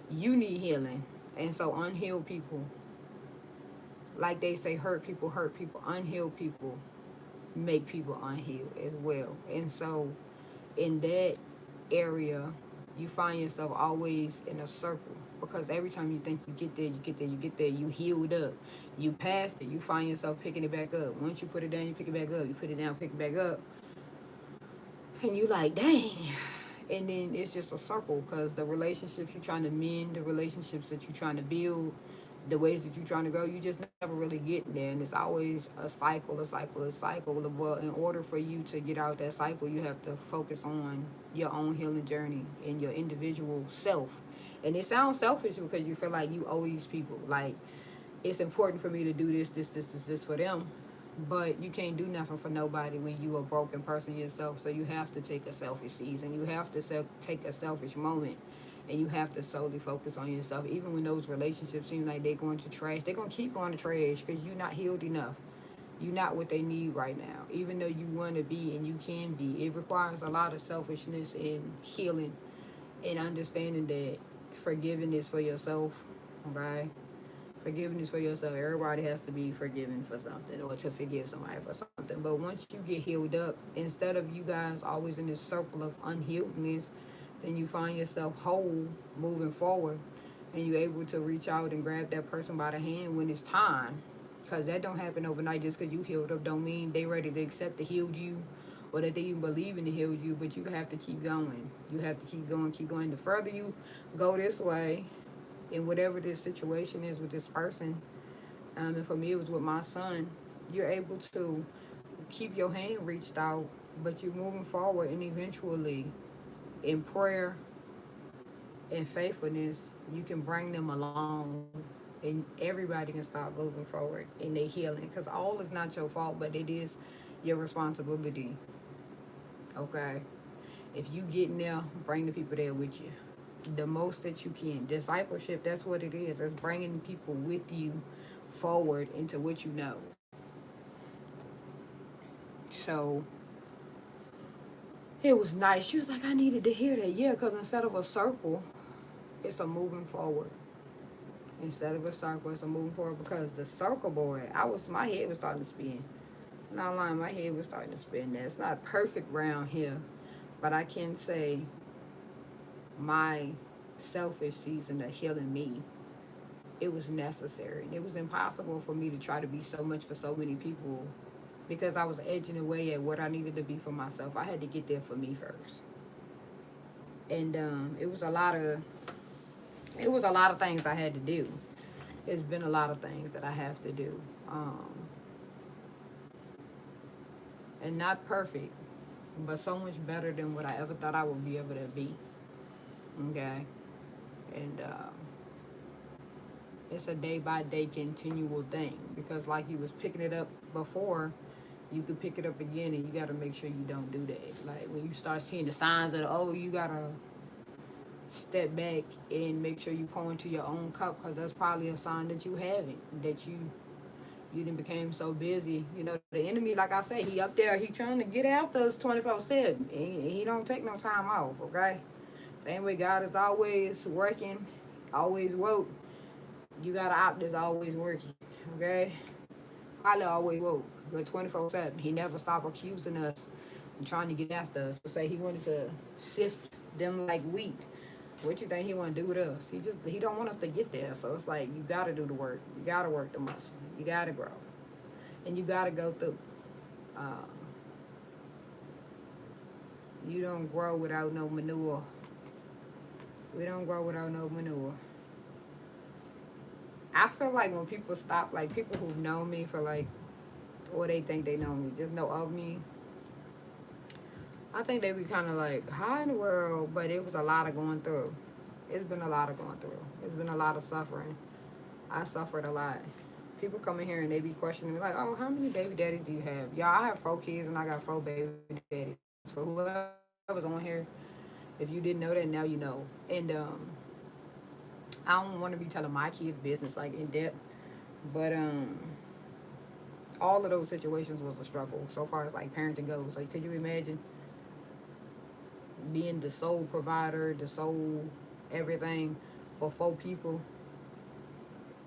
you need healing, and so unhealed people, like they say, hurt people, unhealed people make people unhealed as well. And so in that area, you find yourself always in a circle because every time you think you get there, you get there, you get there, you healed up. You passed it, you find yourself picking it back up. Once you put it down, you pick it back up. You put it down, pick it back up. And you like, dang. And then it's just a circle because the relationships you're trying to mend, the relationships that you're trying to build, the ways that you're trying to grow, you just never really get there. And it's always a cycle, a cycle, a cycle. Well, in order for you to get out that cycle, you have to focus on your own healing journey and your individual self. And it sounds selfish because you feel like you owe these people. Like, it's important for me to do this for them. But you can't do nothing for nobody when you a broken person yourself. So you have to take a selfish season. You have to take a selfish moment. And you have to solely focus on yourself. Even when those relationships seem like they're going to trash, they're going to keep going to trash because you're not healed enough. You're not what they need right now. Even though you want to be and you can be, it requires a lot of selfishness and healing and understanding that forgiveness for yourself, okay? Forgiveness for yourself. Everybody has to be forgiven for something or to forgive somebody for something. But once you get healed up, instead of you guys always in this circle of unhealedness, then you find yourself whole moving forward and you're able to reach out and grab that person by the hand when it's time. Because that don't happen overnight. Just because you healed up don't mean they ready to accept the healed you or that they even believe in the healed you. But you have to keep going. You have to keep going, keep going. The further you go this way, in whatever this situation is with this person, and for me it was with my son, you're able to keep your hand reached out, but you're moving forward, and eventually, in prayer and faithfulness, you can bring them along and everybody can start moving forward in their healing. Because all is not your fault, but it is your responsibility. Okay, if you get in there, bring the people there with you the most that you can. Discipleship, that's what it is. It's bringing people with you forward into what you know. So it was nice. She was like, I needed to hear that. Yeah, because instead of a circle, it's a moving forward. Instead of a circle, it's a moving forward. Because the circle board, my head was starting to spin. Not lying, my head was starting to spin. It's not perfect round here, but I can say my selfish season of healing me, it was necessary. It was impossible for me to try to be so much for so many people because I was edging away at what I needed to be for myself. I had to get there for me first. And it was a lot of things I had to do. It's been a lot of things that I have to do. And not perfect, but so much better than what I ever thought I would be able to be. Okay? And it's a day by day continual thing because, like you was picking it up before, you could pick it up again, and you got to make sure you don't do that. Like when you start seeing the signs of, oh, you got to step back and make sure you pour into your own cup because that's probably a sign that you haven't, that you done became so busy. You know, the enemy, like I say, he up there, he trying to get after us 24/7. He don't take no time off, okay? Same way God is always working, always woke. You got to opt is always working, okay? Probably always woke, but 24/7. He never stopped accusing us and trying to get after us. Say he wanted to sift them like wheat. What you think he want to do with us? He don't want us to get there. So it's like you got to do the work. You got to work the muscle. You got to grow, and you got to go through. Um, you don't grow without no manure. We don't grow without no manure. I feel like when people stop, like people who know me for like, or they think they know me, just know of me. I think they be kind of like, how in the world? But it was a lot of going through. It's been a lot of going through. It's been a lot of suffering. I suffered a lot. People come in here and they be questioning me like, oh, how many baby daddies do you have? Y'all, I have 4 kids and I got 4 baby daddies. So whoever's on here, if you didn't know that, now you know. And I don't want to be telling my kids' business like in depth, but all of those situations was a struggle so far as like parenting goes. Like, could you imagine being the sole provider, the sole everything for 4 people,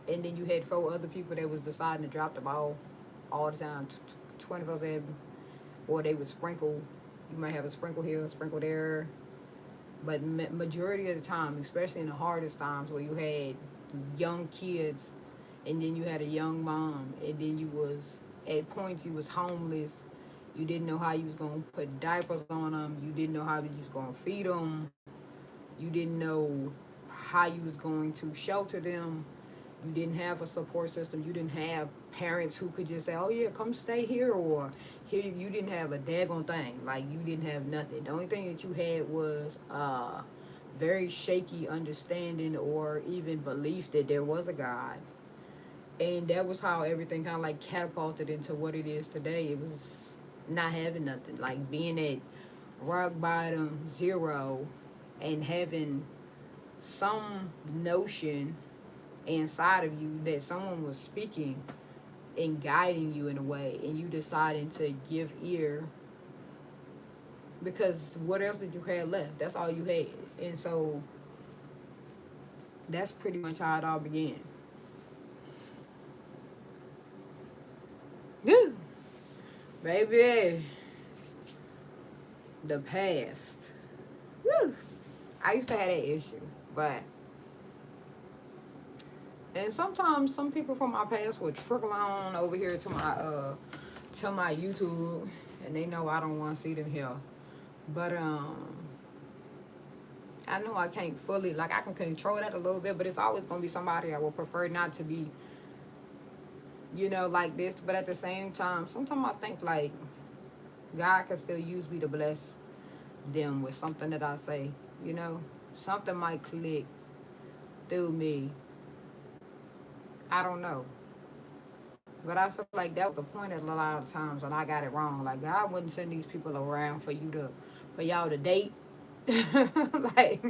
and then you had 4 other people that was deciding to drop the ball all the time, 24/7, or they would sprinkle. You might have a sprinkle here, a sprinkle there, but majority of the time, especially in the hardest times where you had young kids, and then you had a young mom, and then you was at points you was homeless. You didn't know how you was gonna put diapers on them. You didn't know how you was gonna feed them. You didn't know how you was going to shelter them. You didn't have a support system. You didn't have parents who could just say, oh yeah, come stay here, or here. You didn't have a daggone thing. Like, you didn't have nothing. The only thing that you had was very shaky understanding or even belief that there was a God. And that was how everything kind of like catapulted into what it is today. It was not having nothing, like being at rock bottom, zero, and having some notion inside of you that someone was speaking and guiding you in a way, and you deciding to give ear because what else did you have left? That's all you had. And so that's pretty much how it all began. Woo! Baby, the past. Woo! I used to have that issue, but and sometimes some people from my past would trickle on over here to my YouTube, and they know I don't want to see them here. But I know I can't fully, like, I can control that a little bit, but it's always gonna be somebody I would prefer not to be, like this. But at the same time, sometimes I think like God can still use me to bless them with something that I say. Something might click through me I don't know. But I feel like that was the point at a lot of times when I got it wrong. Like God wouldn't send these people around for y'all to date. Like,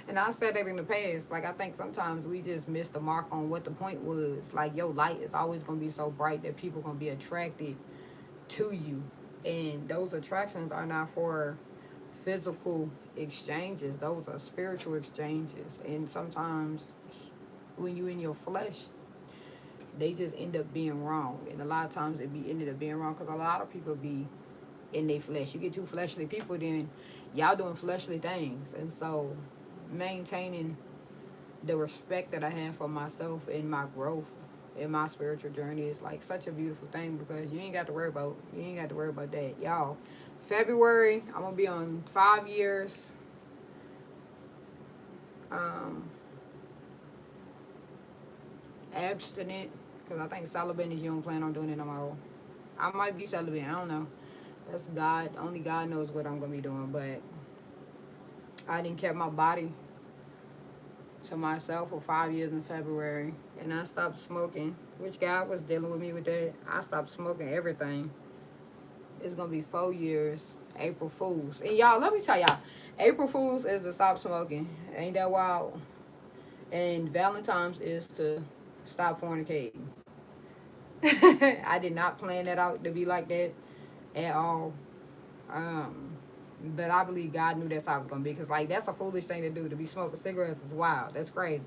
and I said that in the past. Like I think sometimes we just miss the mark on what the point was. Like your light is always gonna be so bright that people gonna be attracted to you, and those attractions are not for physical exchanges. Those are spiritual exchanges, and sometimes when you in your flesh, they just end up being wrong. And a lot of times it be ended up being wrong because a lot of people be in their flesh. You get two fleshly people, then y'all doing fleshly things. And so maintaining the respect that I have for myself and my growth in my spiritual journey is like such a beautiful thing because you ain't got to worry about that. Y'all, February, I'm gonna be on 5 years. Um Abstinent because I think celibate is you don't plan on doing it no more. I might be celibate. I don't know. That's God. Only God knows what I'm gonna be doing. But I didn't kept my body to myself for 5 years in February, and I stopped smoking. Which God was dealing with me with that. I stopped smoking everything. It's gonna be 4 years. April Fools. And y'all, let me tell y'all, April Fools is to stop smoking. Ain't that wild? And Valentine's is to stop fornicating. I did not plan that out to be like that at all. Um, but I believe God knew that's how it was gonna be. Cause like that's a foolish thing to do. To be smoking cigarettes is wild. That's crazy.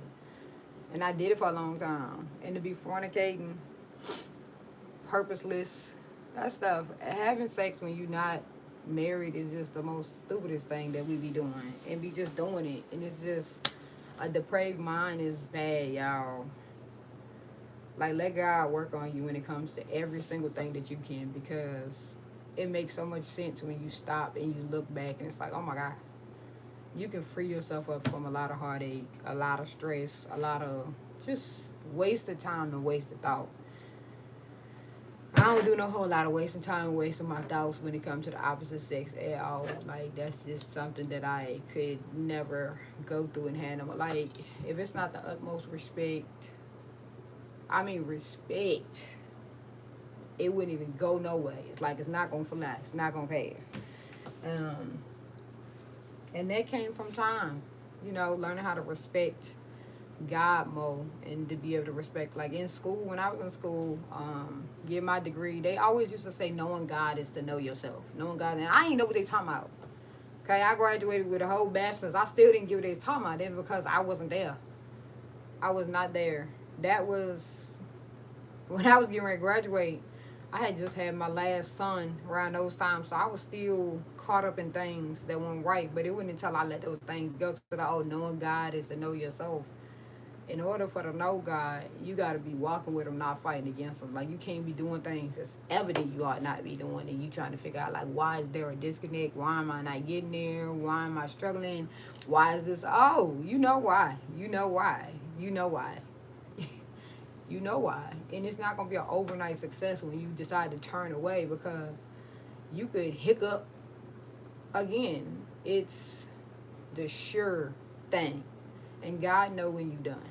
And I did it for a long time. And to be fornicating, purposeless, that stuff. Having sex when you're not married is just the most stupidest thing that we be doing. And be just doing it. And it's just a depraved mind is bad, y'all. Like let God work on you when it comes to every single thing that you can because it makes so much sense when you stop and you look back and it's like, oh my God, you can free yourself up from a lot of heartache, a lot of stress, a lot of just wasted time and wasted thought. I don't do no whole lot of wasting time and wasting my thoughts when it comes to the opposite sex at all. Like that's just something that I could never go through and handle. Like if it's not the utmost respect, I mean respect, it wouldn't even go no way. It's like it's not gonna fly. It's not gonna pass. Um, and that came from time, learning how to respect God more and to be able to respect. Like in school, when I was in school, get my degree, they always used to say knowing God is to know yourself. Knowing God, and I ain't know what they talking about. Okay, I graduated with a whole bachelor's. I still didn't get what they was talking about. Then because I wasn't there. I was not there. That was when I was getting ready to graduate. I had just had my last son around those times, so I was still caught up in things that weren't right. But it wasn't until I let those things go to the knowing God is to know yourself. In order for to know God, you got to be walking with Him, not fighting against Him. Like you can't be doing things that's evident you ought not be doing, and you trying to figure out like why is there a disconnect? Why am I not getting there? Why am I struggling? Why is this? Oh, you know why? You know why? You know why? You know why. And it's not going to be an overnight success when you decide to turn away because you could hiccup again. It's the sure thing. And God knows when you're done.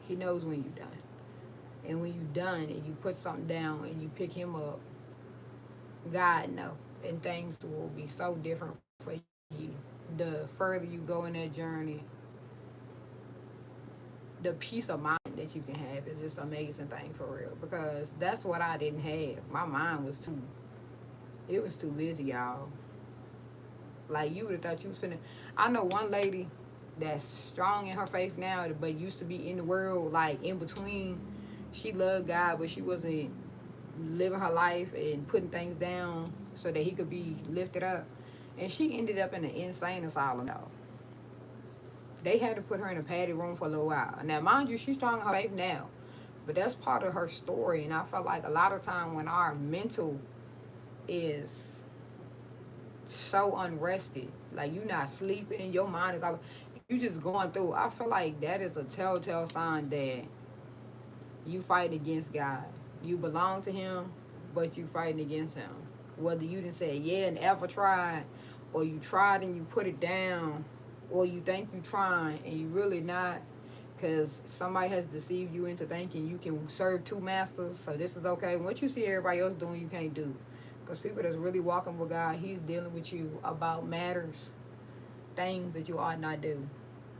He knows when you're done. And when you're done and you put something down and you pick Him up, God knows. And things will be so different for you. The further you go in that journey, the peace of mind that you can have is just an amazing thing for real because that's what I didn't have. My mind was too busy, y'all. Like you would have thought you was finna. I know one lady that's strong in her faith now but used to be in the world like in between. She loved God but she wasn't living her life and putting things down so that He could be lifted up, and she ended up in an insane asylum, y'all. They had to put her in a padded room for a little while. Now, mind you, she's strong in her faith now. But that's part of her story. And I felt like a lot of time when our mental is so unrested, like you're not sleeping, your mind is out, you just going through. I feel like that is a telltale sign that you fight against God. You belong to Him, but you fighting against Him. Whether you didn't say yeah and ever tried, or you tried and you put it down, or you think you trying and you really not, because somebody has deceived you into thinking you can serve two masters, so this is okay. What you see everybody else doing, you can't do. Because people that's really walking with God, He's dealing with you about matters, things that you ought not do.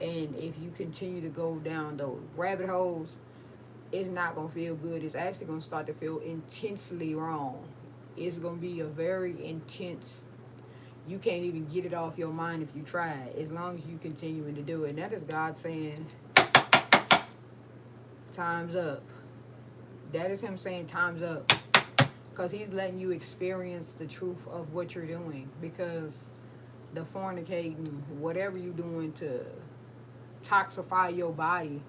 And if you continue to go down those rabbit holes, it's not going to feel good. It's actually going to start to feel intensely wrong. It's going to be a very intense, you can't even get it off your mind if you try, as long as you continuing to do it. And that is God saying, time's up. That is Him saying, time's up. Because He's letting you experience the truth of what you're doing. Because the fornicating, whatever you're doing to toxify your body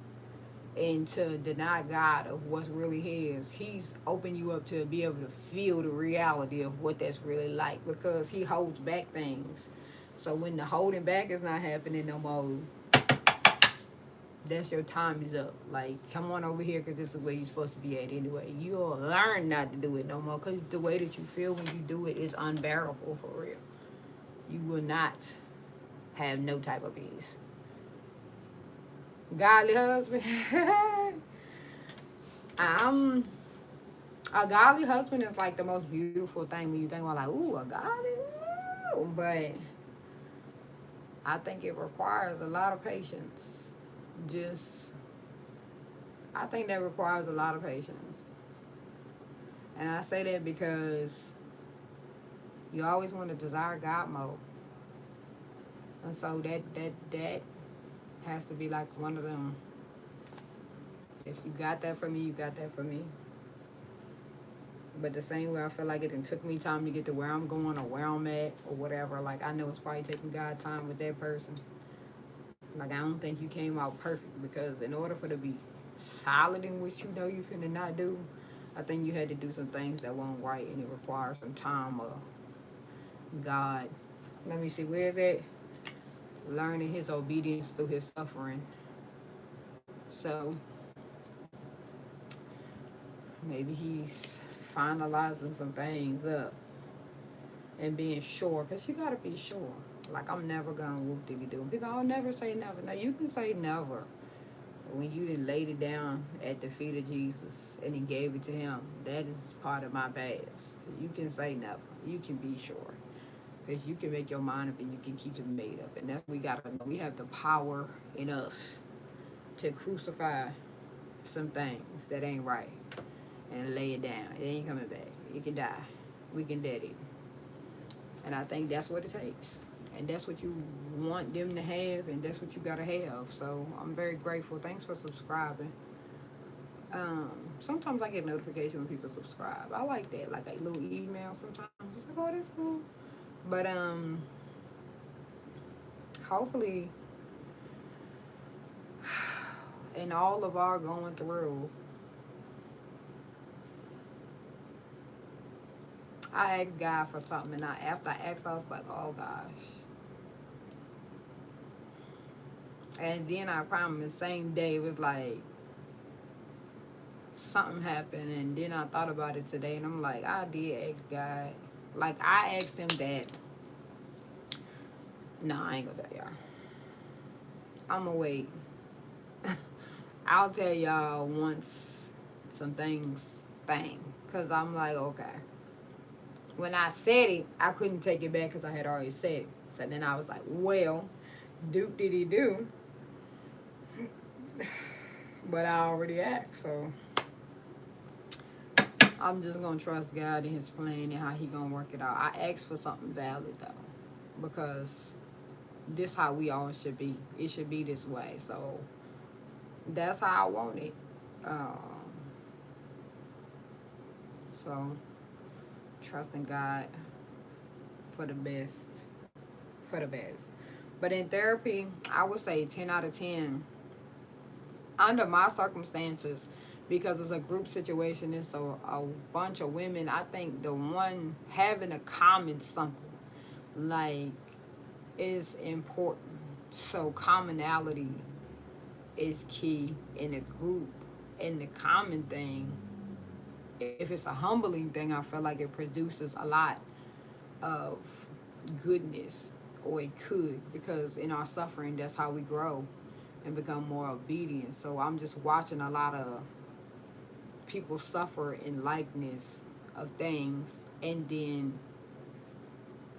and to deny God of what's really His, He's opened you up to be able to feel the reality of what that's really like, because He holds back things. So when the holding back is not happening no more, that's your time is up. Like, come on over here, because this is where you're supposed to be at anyway. You'll learn not to do it no more, because the way that you feel when you do it is unbearable for real. You will not have no type of peace. Godly husband. A godly husband is like the most beautiful thing when you think about, like, ooh, a godly, ooh. But I think it requires a lot of patience. Just, I think that requires a lot of patience. And I say that because you always want to desire God mode. And so that has to be like one of them. If you got that for me, you got that for me. But the same way I feel like it took me time to get to where I'm going or where I'm at or whatever. Like, I know it's probably taking God time with that person. Like, I don't think you came out perfect, because in order for to be solid in what you know you finna not do, I think you had to do some things that weren't right, and it requires some time of God. Let me see, where is it? Learning His obedience through His suffering. So maybe He's finalizing some things up and being sure, because you gotta be sure. Like, I'm never gonna whoop diddy do. People, I'll never say never. Now, you can say never when you done laid it down at the feet of Jesus and He gave it to Him. That is part of my past. So you can say never. You can be sure, because you can make your mind up and you can keep it made up. And that's what we gotta know. We have the power in us to crucify some things that ain't right and lay it down. It ain't coming back. It can die. We can dead it. And I think that's what it takes. And that's what you want them to have, and that's what you gotta have. So I'm very grateful. Thanks for subscribing. Sometimes I get notification when people subscribe. I like that, like a little email sometimes. It's like, oh, that's cool. But hopefully, in all of our going through, I asked God for something, and after I asked, I was like, oh gosh. And then I promised, the same day, it was like, something happened, and then I thought about it today, and I'm like, I did ask God. Like, I asked Him that. Nah, I ain't gonna tell y'all. I'ma wait. I'll tell y'all once some thing. Because I'm like, okay. When I said it, I couldn't take it back because I had already said it. So then I was like, well, doop diddy do. But I already asked, so I'm just gonna trust God in His plan and how He gonna work it out. I asked for something valid though, because this how we all should be. It should be this way. So that's how I want it. So trusting God for the best, for the best. But in therapy, I would say 10 out of 10. Under my circumstances, because it's a group situation, it's a bunch of women, I think the one having a common something, like, is important. So commonality is key in a group. And the common thing, if it's a humbling thing, I feel like it produces a lot of goodness, or it could, because in our suffering, that's how we grow. and become more obedient. So I'm just watching a lot of people suffer in likeness of things, and then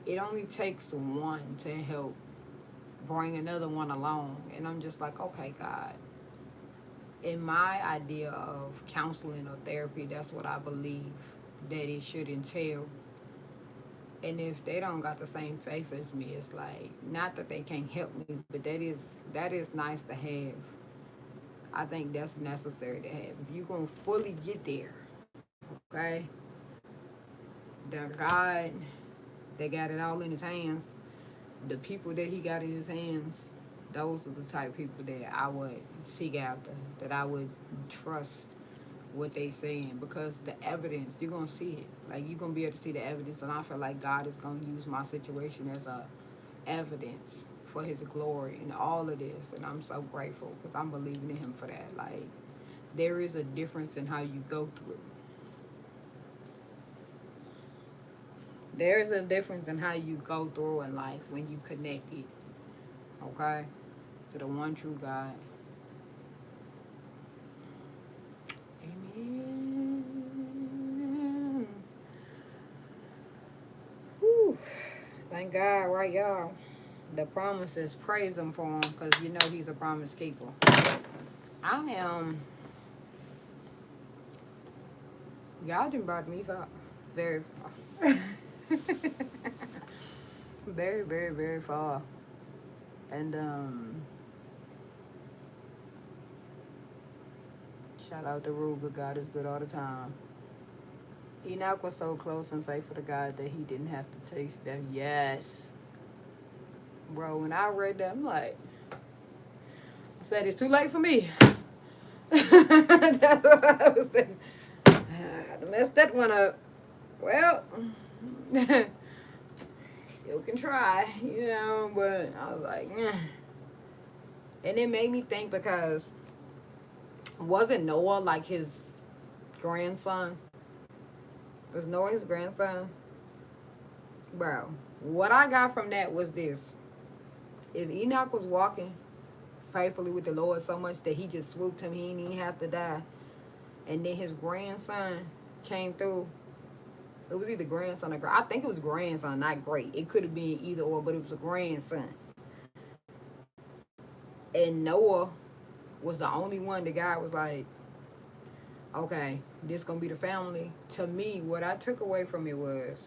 it only takes one to help bring another one along. And I'm just like, okay, God, in my idea of counseling or therapy, that's what I believe that it should entail. And if they don't got the same faith as me, it's like, not that they can't help me, but that is nice to have. I think that's necessary to have. If you're gonna fully get there, okay, the God that got it all in his hands, the people that he got in his hands, those are the type of people that I would seek after, that I would trust what they saying, because the evidence, you're gonna see it. Like, you're gonna be able to see the evidence, and I feel like God is gonna use my situation as a evidence for his glory in all of this. And I'm so grateful because I'm believing in him for that. Like, there is a difference in how you go through. There's a difference in how you go through in life when you connect it, okay, to the one true God. Amen. Whew. Thank God, right, y'all? The promises, praise him for him, because you know he's a promise keeper. I am, God done brought me far, very far. Very, very, very far. And shout out to Ruger, God is good all the time. Enoch was so close and faithful to God that he didn't have to taste death. Yes. Bro, when I read that, I'm like, I said, it's too late for me. That's what I was thinking. I messed that one up. Well, still can try, but I was like, and it made me think, because wasn't Noah like his grandson? Was Noah his grandson? Bro, what I got from that was this. If Enoch was walking faithfully with the Lord so much that he just swooped him, he didn't even have to die, and then his grandson came through, it was either grandson or I think it was grandson, not great. It could have been either or, but it was a grandson. And Noah was the only one the guy was like, okay, this gonna be the family. To me, what I took away from it was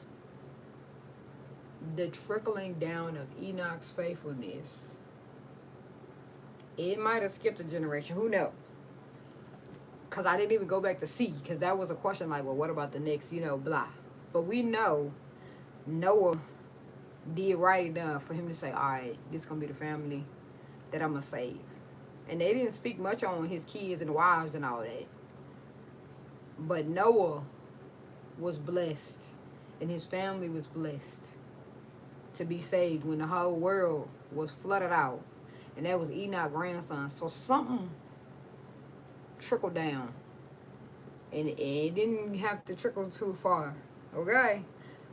the trickling down of Enoch's faithfulness. It might have skipped a generation, who knows? Because I didn't even go back to see, because that was a question like, well, what about the next, blah. But we know Noah did right enough for him to say, all right, this gonna be the family that I'm gonna save. And they didn't speak much on his kids and wives and all that. But Noah was blessed, and his family was blessed to be saved when the whole world was flooded out. And that was Enoch's grandson. So something trickled down. And it didn't have to trickle too far. Okay?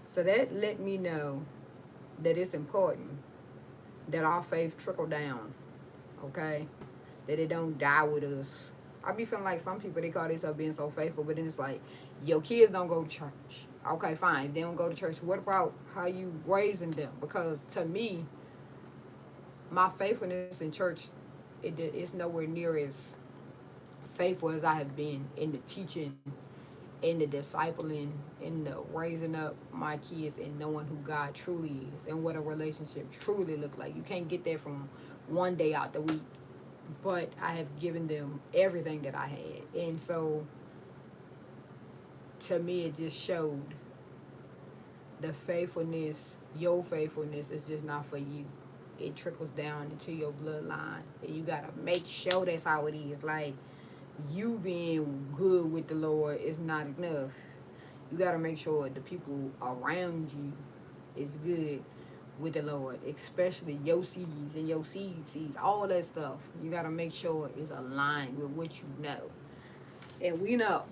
So that let me know that it's important that our faith trickle down. Okay? That it don't die with us. I be feeling like some people, they call themselves being so faithful, but then it's like, your kids don't go to church. Okay, fine. If they don't go to church, what about how you raising them? Because to me, my faithfulness in church, it's nowhere near as faithful as I have been in the teaching, in the discipling, in the raising up my kids and knowing who God truly is and what a relationship truly looks like. You can't get there from one day out the week. But I have given them everything that I had. And so, to me, it just showed the faithfulness, your faithfulness is just not for you. It trickles down into your bloodline. And you got to make sure that's how it is. Like, you being good with the Lord is not enough. You got to make sure the people around you is good with the Lord, especially your seeds and your seeds, all that stuff. You got to make sure it's aligned with what you know. And we know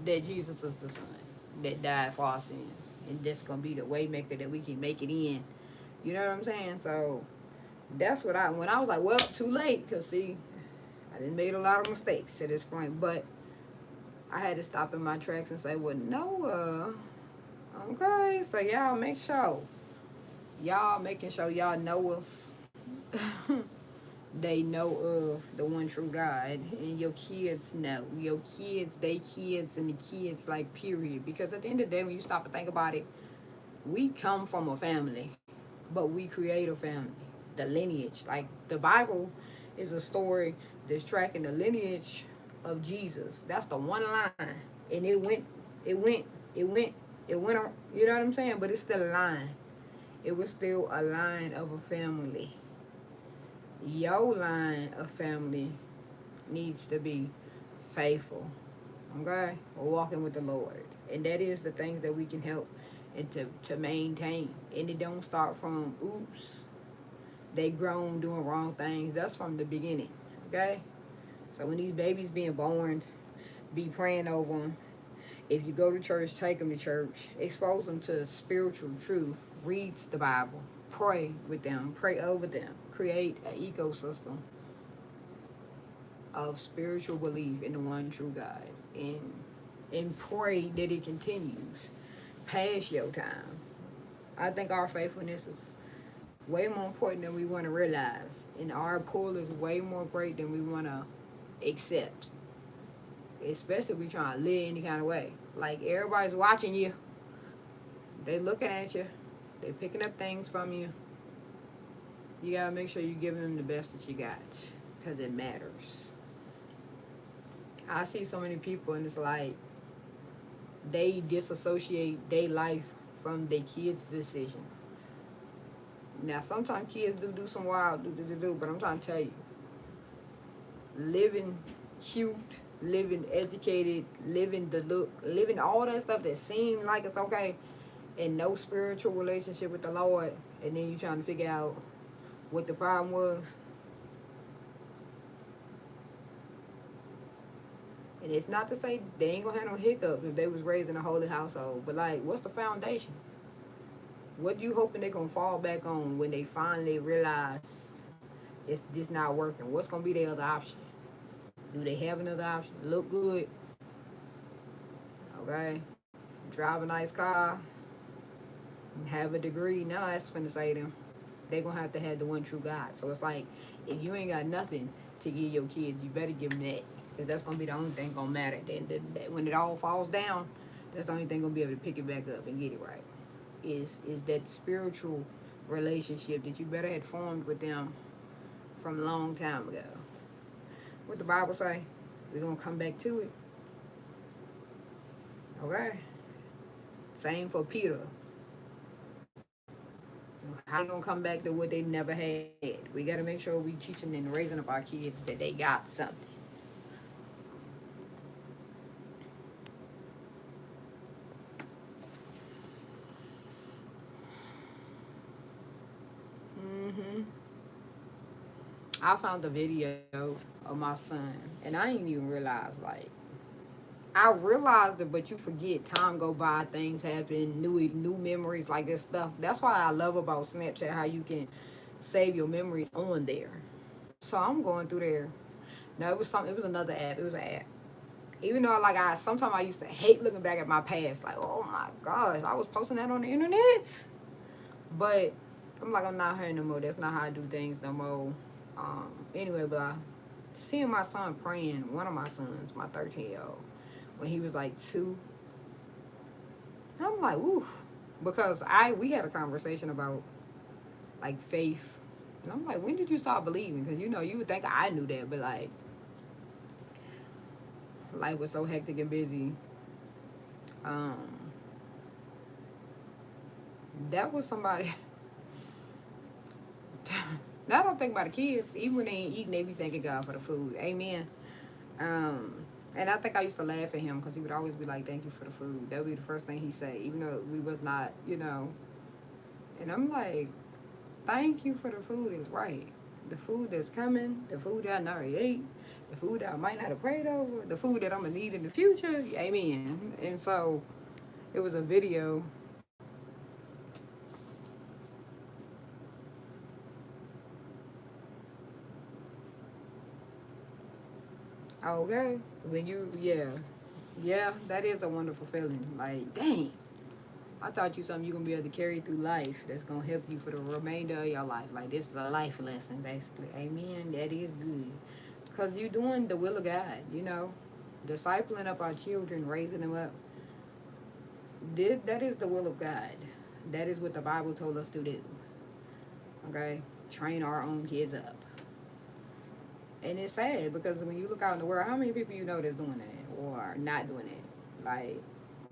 that Jesus is the Son that died for our sins. And that's going to be the way maker that we can make it in. You know what I'm saying? So That's what when I was like, well, too late, because see, I done made a lot of mistakes to this point, but I had to stop in my tracks and say, well, no, okay, so y'all make sure, y'all making sure y'all know us. They know of the one true God, and your kids know. Your kids, they kids, and the kids, like, period. Because at the end of the day, when you stop and think about it, we come from a family, but we create a family. The lineage, like the Bible, is a story that's tracking the lineage of Jesus. That's the one line, and it went, it went, it went on. You know what I'm saying? But it's still a line. It was still a line of a family. Your line of family needs to be faithful, okay, or walking with the Lord, and that is the things that we can help and to maintain. And it don't start from oops, they grown doing wrong things. That's from the beginning, okay. So when these babies being born, be praying over them. If you go to church, take them to church, expose them to spiritual truth, read the Bible, pray with them, pray over them, create an ecosystem of spiritual belief in the one true God, and pray that it continues past your time. I think our faithfulness is way more important than we want to realize, and our pull is way more great than we want to accept. Especially if we trying to live any kind of way. Like, everybody's watching you, they looking at you, they picking up things from you. You gotta make sure you're giving them the best that you got, because it matters. I see so many people, and it's like they disassociate their life from their kids' decisions. Now, sometimes kids do some wild do, but I'm trying to tell you, living cute, living educated, living the look, living all that stuff that seems like it's okay, and no spiritual relationship with the Lord, and then you trying to figure out what the problem was. And it's not to say they ain't gonna have no hiccups if they was raised in a holy household, but like, what's the foundation? What you hoping they gonna fall back on when they finally realize it's just not working? What's gonna be their other option? Do they have another option? Look good, okay? Drive a nice car, have a degree. None of that's finna say them. They gonna have to have the one true God. So it's like, if you ain't got nothing to give your kids, you better give them that, because that's gonna be the only thing gonna matter. Then when it all falls down, that's the only thing gonna be able to pick it back up and get it right. Is that spiritual relationship that you better had formed with them from a long time ago. What the Bible say? We're gonna come back to it. Okay. Same for Peter. How you gonna come back to what they never had? We gotta make sure we teaching and raising up our kids that they got something. I found a video of my son, and I didn't even realize, like, I realized it, but you forget. Time go by, things happen, new memories, like this stuff. That's why I love about Snapchat, how you can save your memories on there. So I'm going through there. No, it was something. It was another app. It was an app. Even though, like, sometimes I used to hate looking back at my past. Like, oh my gosh, I was posting that on the internet. But I'm like, I'm not here no more. That's not how I do things no more. Anyway, but seeing my son praying, one of my sons, my 13-year-old, when he was like 2, I'm like, woof, because we had a conversation about, like, faith, and I'm like, when did you start believing? Because you would think I knew that, but like, life was so hectic and busy. That was somebody. Now I don't think about the kids. Even when they ain't eating, they be thanking God for the food. Amen. And I think I used to laugh at him because he would always be like, thank you for the food. That would be the first thing he say, even though we was not, And I'm like, thank you for the food is right. The food that's coming, the food that I already ate, the food that I might not have prayed over, the food that I'm going to need in the future. Amen. And so it was a video. Okay. When you, yeah. Yeah, that is a wonderful feeling. Like, dang. I taught you something you're gonna be able to carry through life that's gonna help you for the remainder of your life. Like this is a life lesson basically. Amen. That is good. Cause you're doing the will of God, you know. Discipling up our children, raising them up. That is the will of God. That is what the Bible told us to do. Okay? Train our own kids up. And it's sad because when you look out in the world, how many people you know that's doing that or not doing it? Like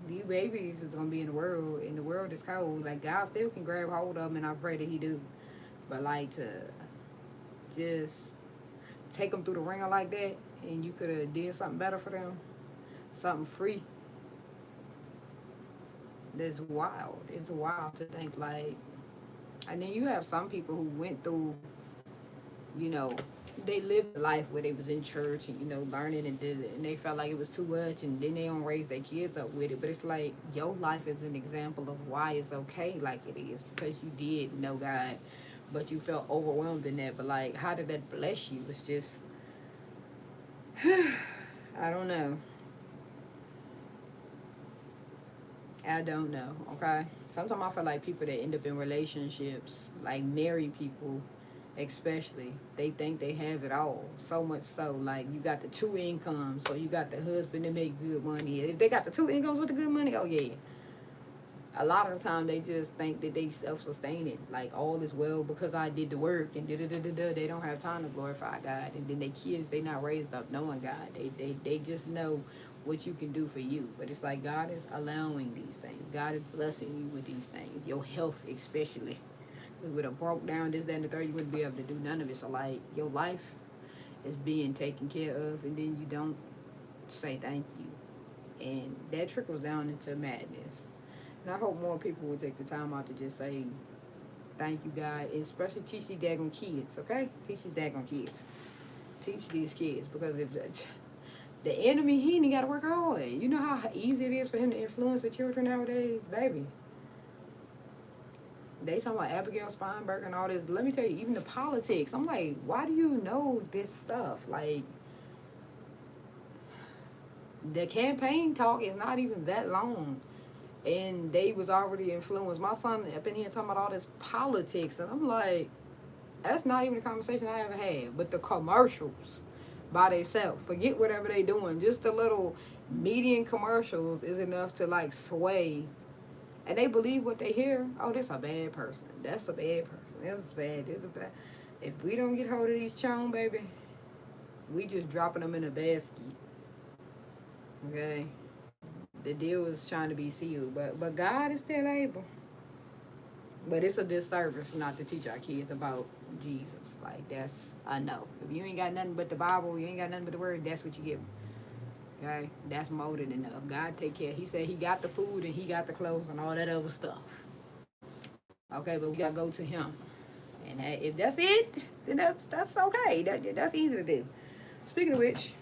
these babies is gonna be in the world, and the world is cold. Like God still can grab hold of them, and I pray that He do. But like to just take them through the ringer like that, and you could have did something better for them, something free. That's wild. It's wild to think like, and then you have some people who went through, you know, they lived a life where they was in church and learning and did it, and they felt like it was too much, and then they don't raise their kids up with it. But it's like your life is an example of why it's okay like it is, because you did know God, but you felt overwhelmed in that. But like, how did that bless you? It's just I don't know. I don't know. Okay. Sometimes I feel like people that end up in relationships, like married people, especially, they think they have it all. So much so, like you got the two incomes, or you got the husband that make good money. If they got the two incomes with the good money, oh yeah. A lot of the time they just think that they self-sustaining, like all is well because I did the work and da da da da da. They don't have time to glorify God, and then their kids, they not raised up knowing God. They just know what you can do for you. But it's like God is allowing these things. God is blessing you with these things. Your health especially. Because with a broke down this, that, and the third, you wouldn't be able to do none of it. So like your life is being taken care of, and then you don't say thank you, and that trickles down into madness. And I hope more people will take the time out to just say thank you, God, and especially teach these daggone kids, okay? Teach these daggone kids. Teach these kids, because if the enemy, he ain't got to work hard. You know how easy it is for him to influence the children nowadays, baby. They talking about Abigail Spanberg and all this. Let me tell you, even the politics. I'm like, why do you know this stuff? Like, the campaign talk is not even that long, and they was already influenced. My son up in here talking about all this politics, and I'm like, that's not even a conversation I ever had. But the commercials by themselves, forget whatever they doing, just the little median commercials is enough to like sway, and they believe what they hear. Oh, this a bad person. That's a bad person. This is bad. This is bad. If we don't get hold of these children, baby, we just dropping them in a basket. Okay, the deal is trying to be sealed, but God is still able. But it's a disservice not to teach our kids about Jesus. Like that's I know. If you ain't got nothing but the Bible, you ain't got nothing but the Word. That's what you give them. Okay, that's more than enough. God take care. He said He got the food and He got the clothes and all that other stuff. Okay, but we gotta go to Him. And if that's it, then that's okay. That's easy to do. Speaking of which,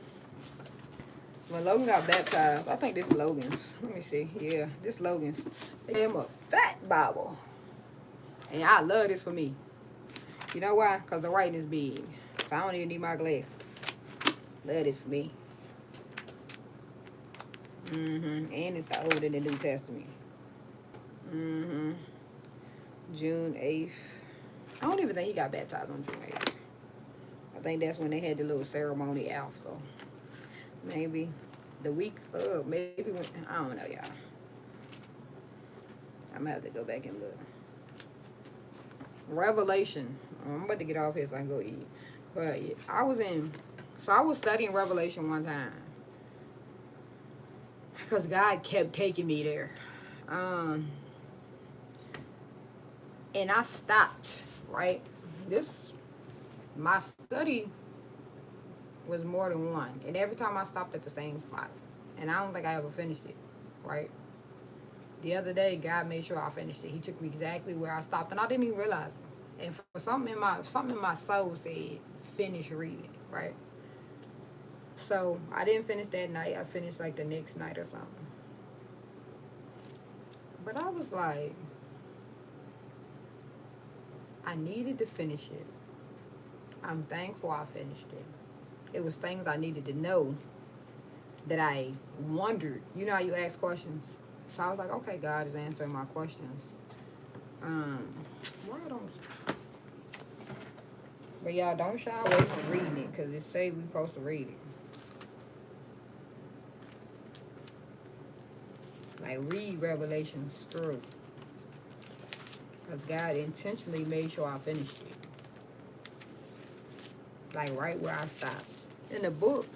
when Logan got baptized, I think this is Logan's. Let me see. Yeah, this Logan's. They gave him a fat Bible. And I love this for me. You know why? Because the writing is big. So I don't even need my glasses. Love this for me. And it's the Old and the New Testament. June 8th. I don't even think he got baptized on June 8th. I think that's when they had the little ceremony after. Maybe the week of. Maybe when. I don't know, y'all. I'm going to have to go back and look. Revelation. I'm about to get off here so I can go eat. But yeah, I was studying Revelation one time. Because God kept taking me there. And I stopped, right? My study was more than one. And every time I stopped at the same spot. And I don't think I ever finished it, right? The other day, God made sure I finished it. He took me exactly where I stopped, and I didn't even realize it. And for something in my soul said, finish reading, right? So I didn't finish that night. I finished like the next night or something. But I was like, I needed to finish it. I'm thankful I finished it. It was things I needed to know that I wondered. You know how you ask questions? So I was like, okay, God is answering my questions. Why don't... But y'all don't shy away from reading it, because it say we supposed to read it. Like, read Revelations through. Because God intentionally made sure I finished it. Like, right where I stopped. In the book,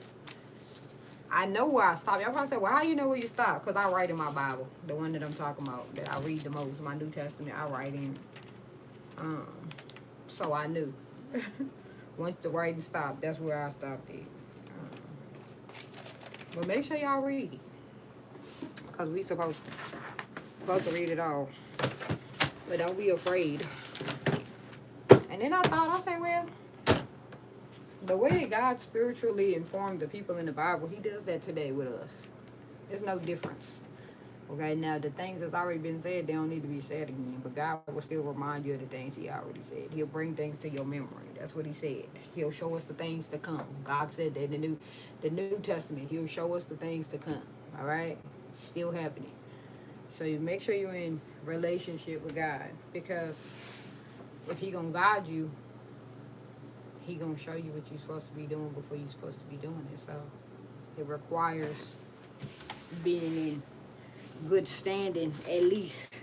I know where I stopped. Y'all probably say, well, how you know where you stopped? Because I write in my Bible. The one that I'm talking about, that I read the most. My New Testament, I write in. So I knew. Once the writing stopped, that's where I stopped it. But make sure y'all read it. Because we supposed to read it all. But don't be afraid. And then I thought, I said, well, the way God spiritually informed the people in the Bible, he does that today with us. There's no difference. Okay, now the things that's already been said, they don't need to be said again. But God will still remind you of the things he already said. He'll bring things to your memory. That's what he said. He'll show us the things to come. God said that in the New Testament, he'll show us the things to come. All right? Still happening. So you make sure you're in relationship with God. Because if he gonna guide you, he gonna show you what you're supposed to be doing before you're supposed to be doing it. So it requires being in good standing at least,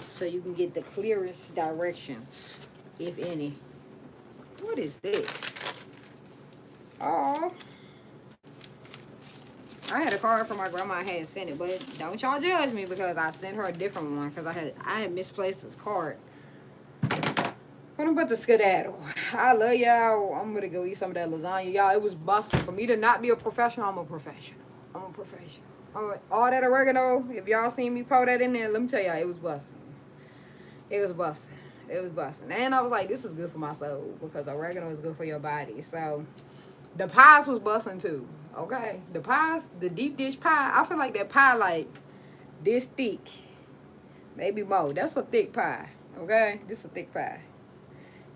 so you can get the clearest directions, if any. What is this? Oh, I had a card from my grandma. I had sent it, but don't y'all judge me because I sent her a different one because I had misplaced this card. But I'm about to skedaddle. I love y'all. I'm gonna go eat some of that lasagna. Y'all, it was busting. For me to not be a professional, I'm a professional. All that oregano, if y'all seen me pour that in there, let me tell y'all, it was busting. It was busting. It was busting. And I was like, this is good for my soul because oregano is good for your body. So the pies was busting too. Okay. The pies, the deep dish pie, I feel like that pie like this thick. Maybe more. That's a thick pie. Okay? This is a thick pie.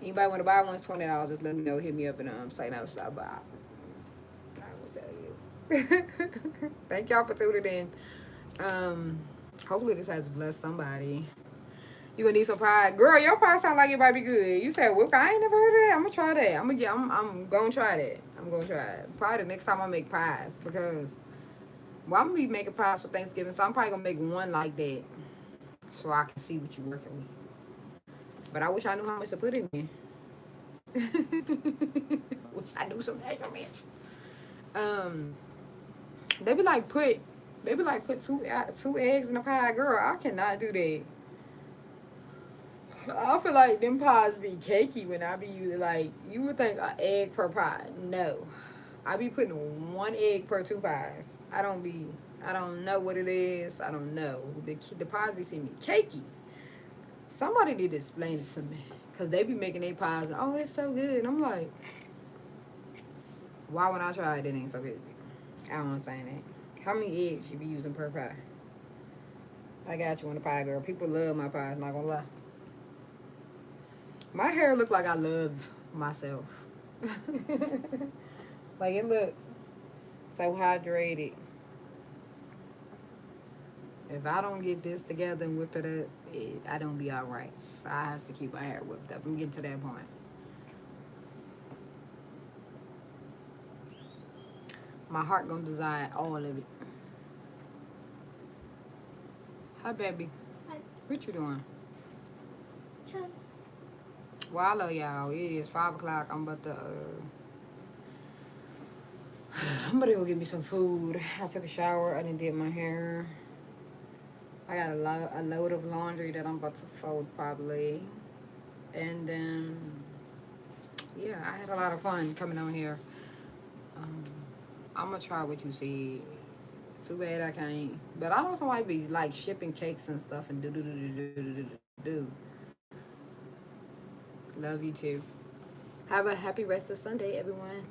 Anybody want to buy one? $20. Just let me know. Hit me up and say no, stop by. I will tell you. Thank y'all for tuning in. Hopefully this has blessed somebody. You gonna need some pie, girl. Your pie sound like it might be good. You said whip. I ain't never heard of that. I'm gonna try that. I'm gonna try that. I'm gonna try it. Probably the next time I make pies because I'm gonna be making pies for Thanksgiving, so I'm probably gonna make one like that so I can see what you're working with. But I wish I knew how much to put in there. Wish I knew some measurements. They be like put two eggs in a pie, girl. I cannot do that. I feel like them pies be cakey when I be using, like, you would think an egg per pie. No. I be putting one egg per two pies. I don't know what it is. I don't know. The pies be seeming cakey. Somebody need to explain it to me. Because they be making their pies, and, oh, it's so good. And I'm like, why when I try it, it ain't so good? I don't understand that. How many eggs you be using per pie? I got you on the pie, girl. People love my pies, not gonna lie. My hair look like I love myself. Like it look so hydrated. If I don't get this together and whip it up, I don't be alright. So I have to keep my hair whipped up. I'm getting to that point. My heart gonna desire all of it. Hi, baby. Hi. What you doing? Sure. Well, I love y'all. It is 5 o'clock. I'm about to go get me some food. I took a shower. I didn't did my hair. I got a load of laundry that I'm about to fold probably. And then, yeah, I had a lot of fun coming on here. I'm going to try what you see. Too bad I can't. But I know somebody be like shipping cakes and stuff and do. Love you too. Have a happy rest of Sunday, everyone.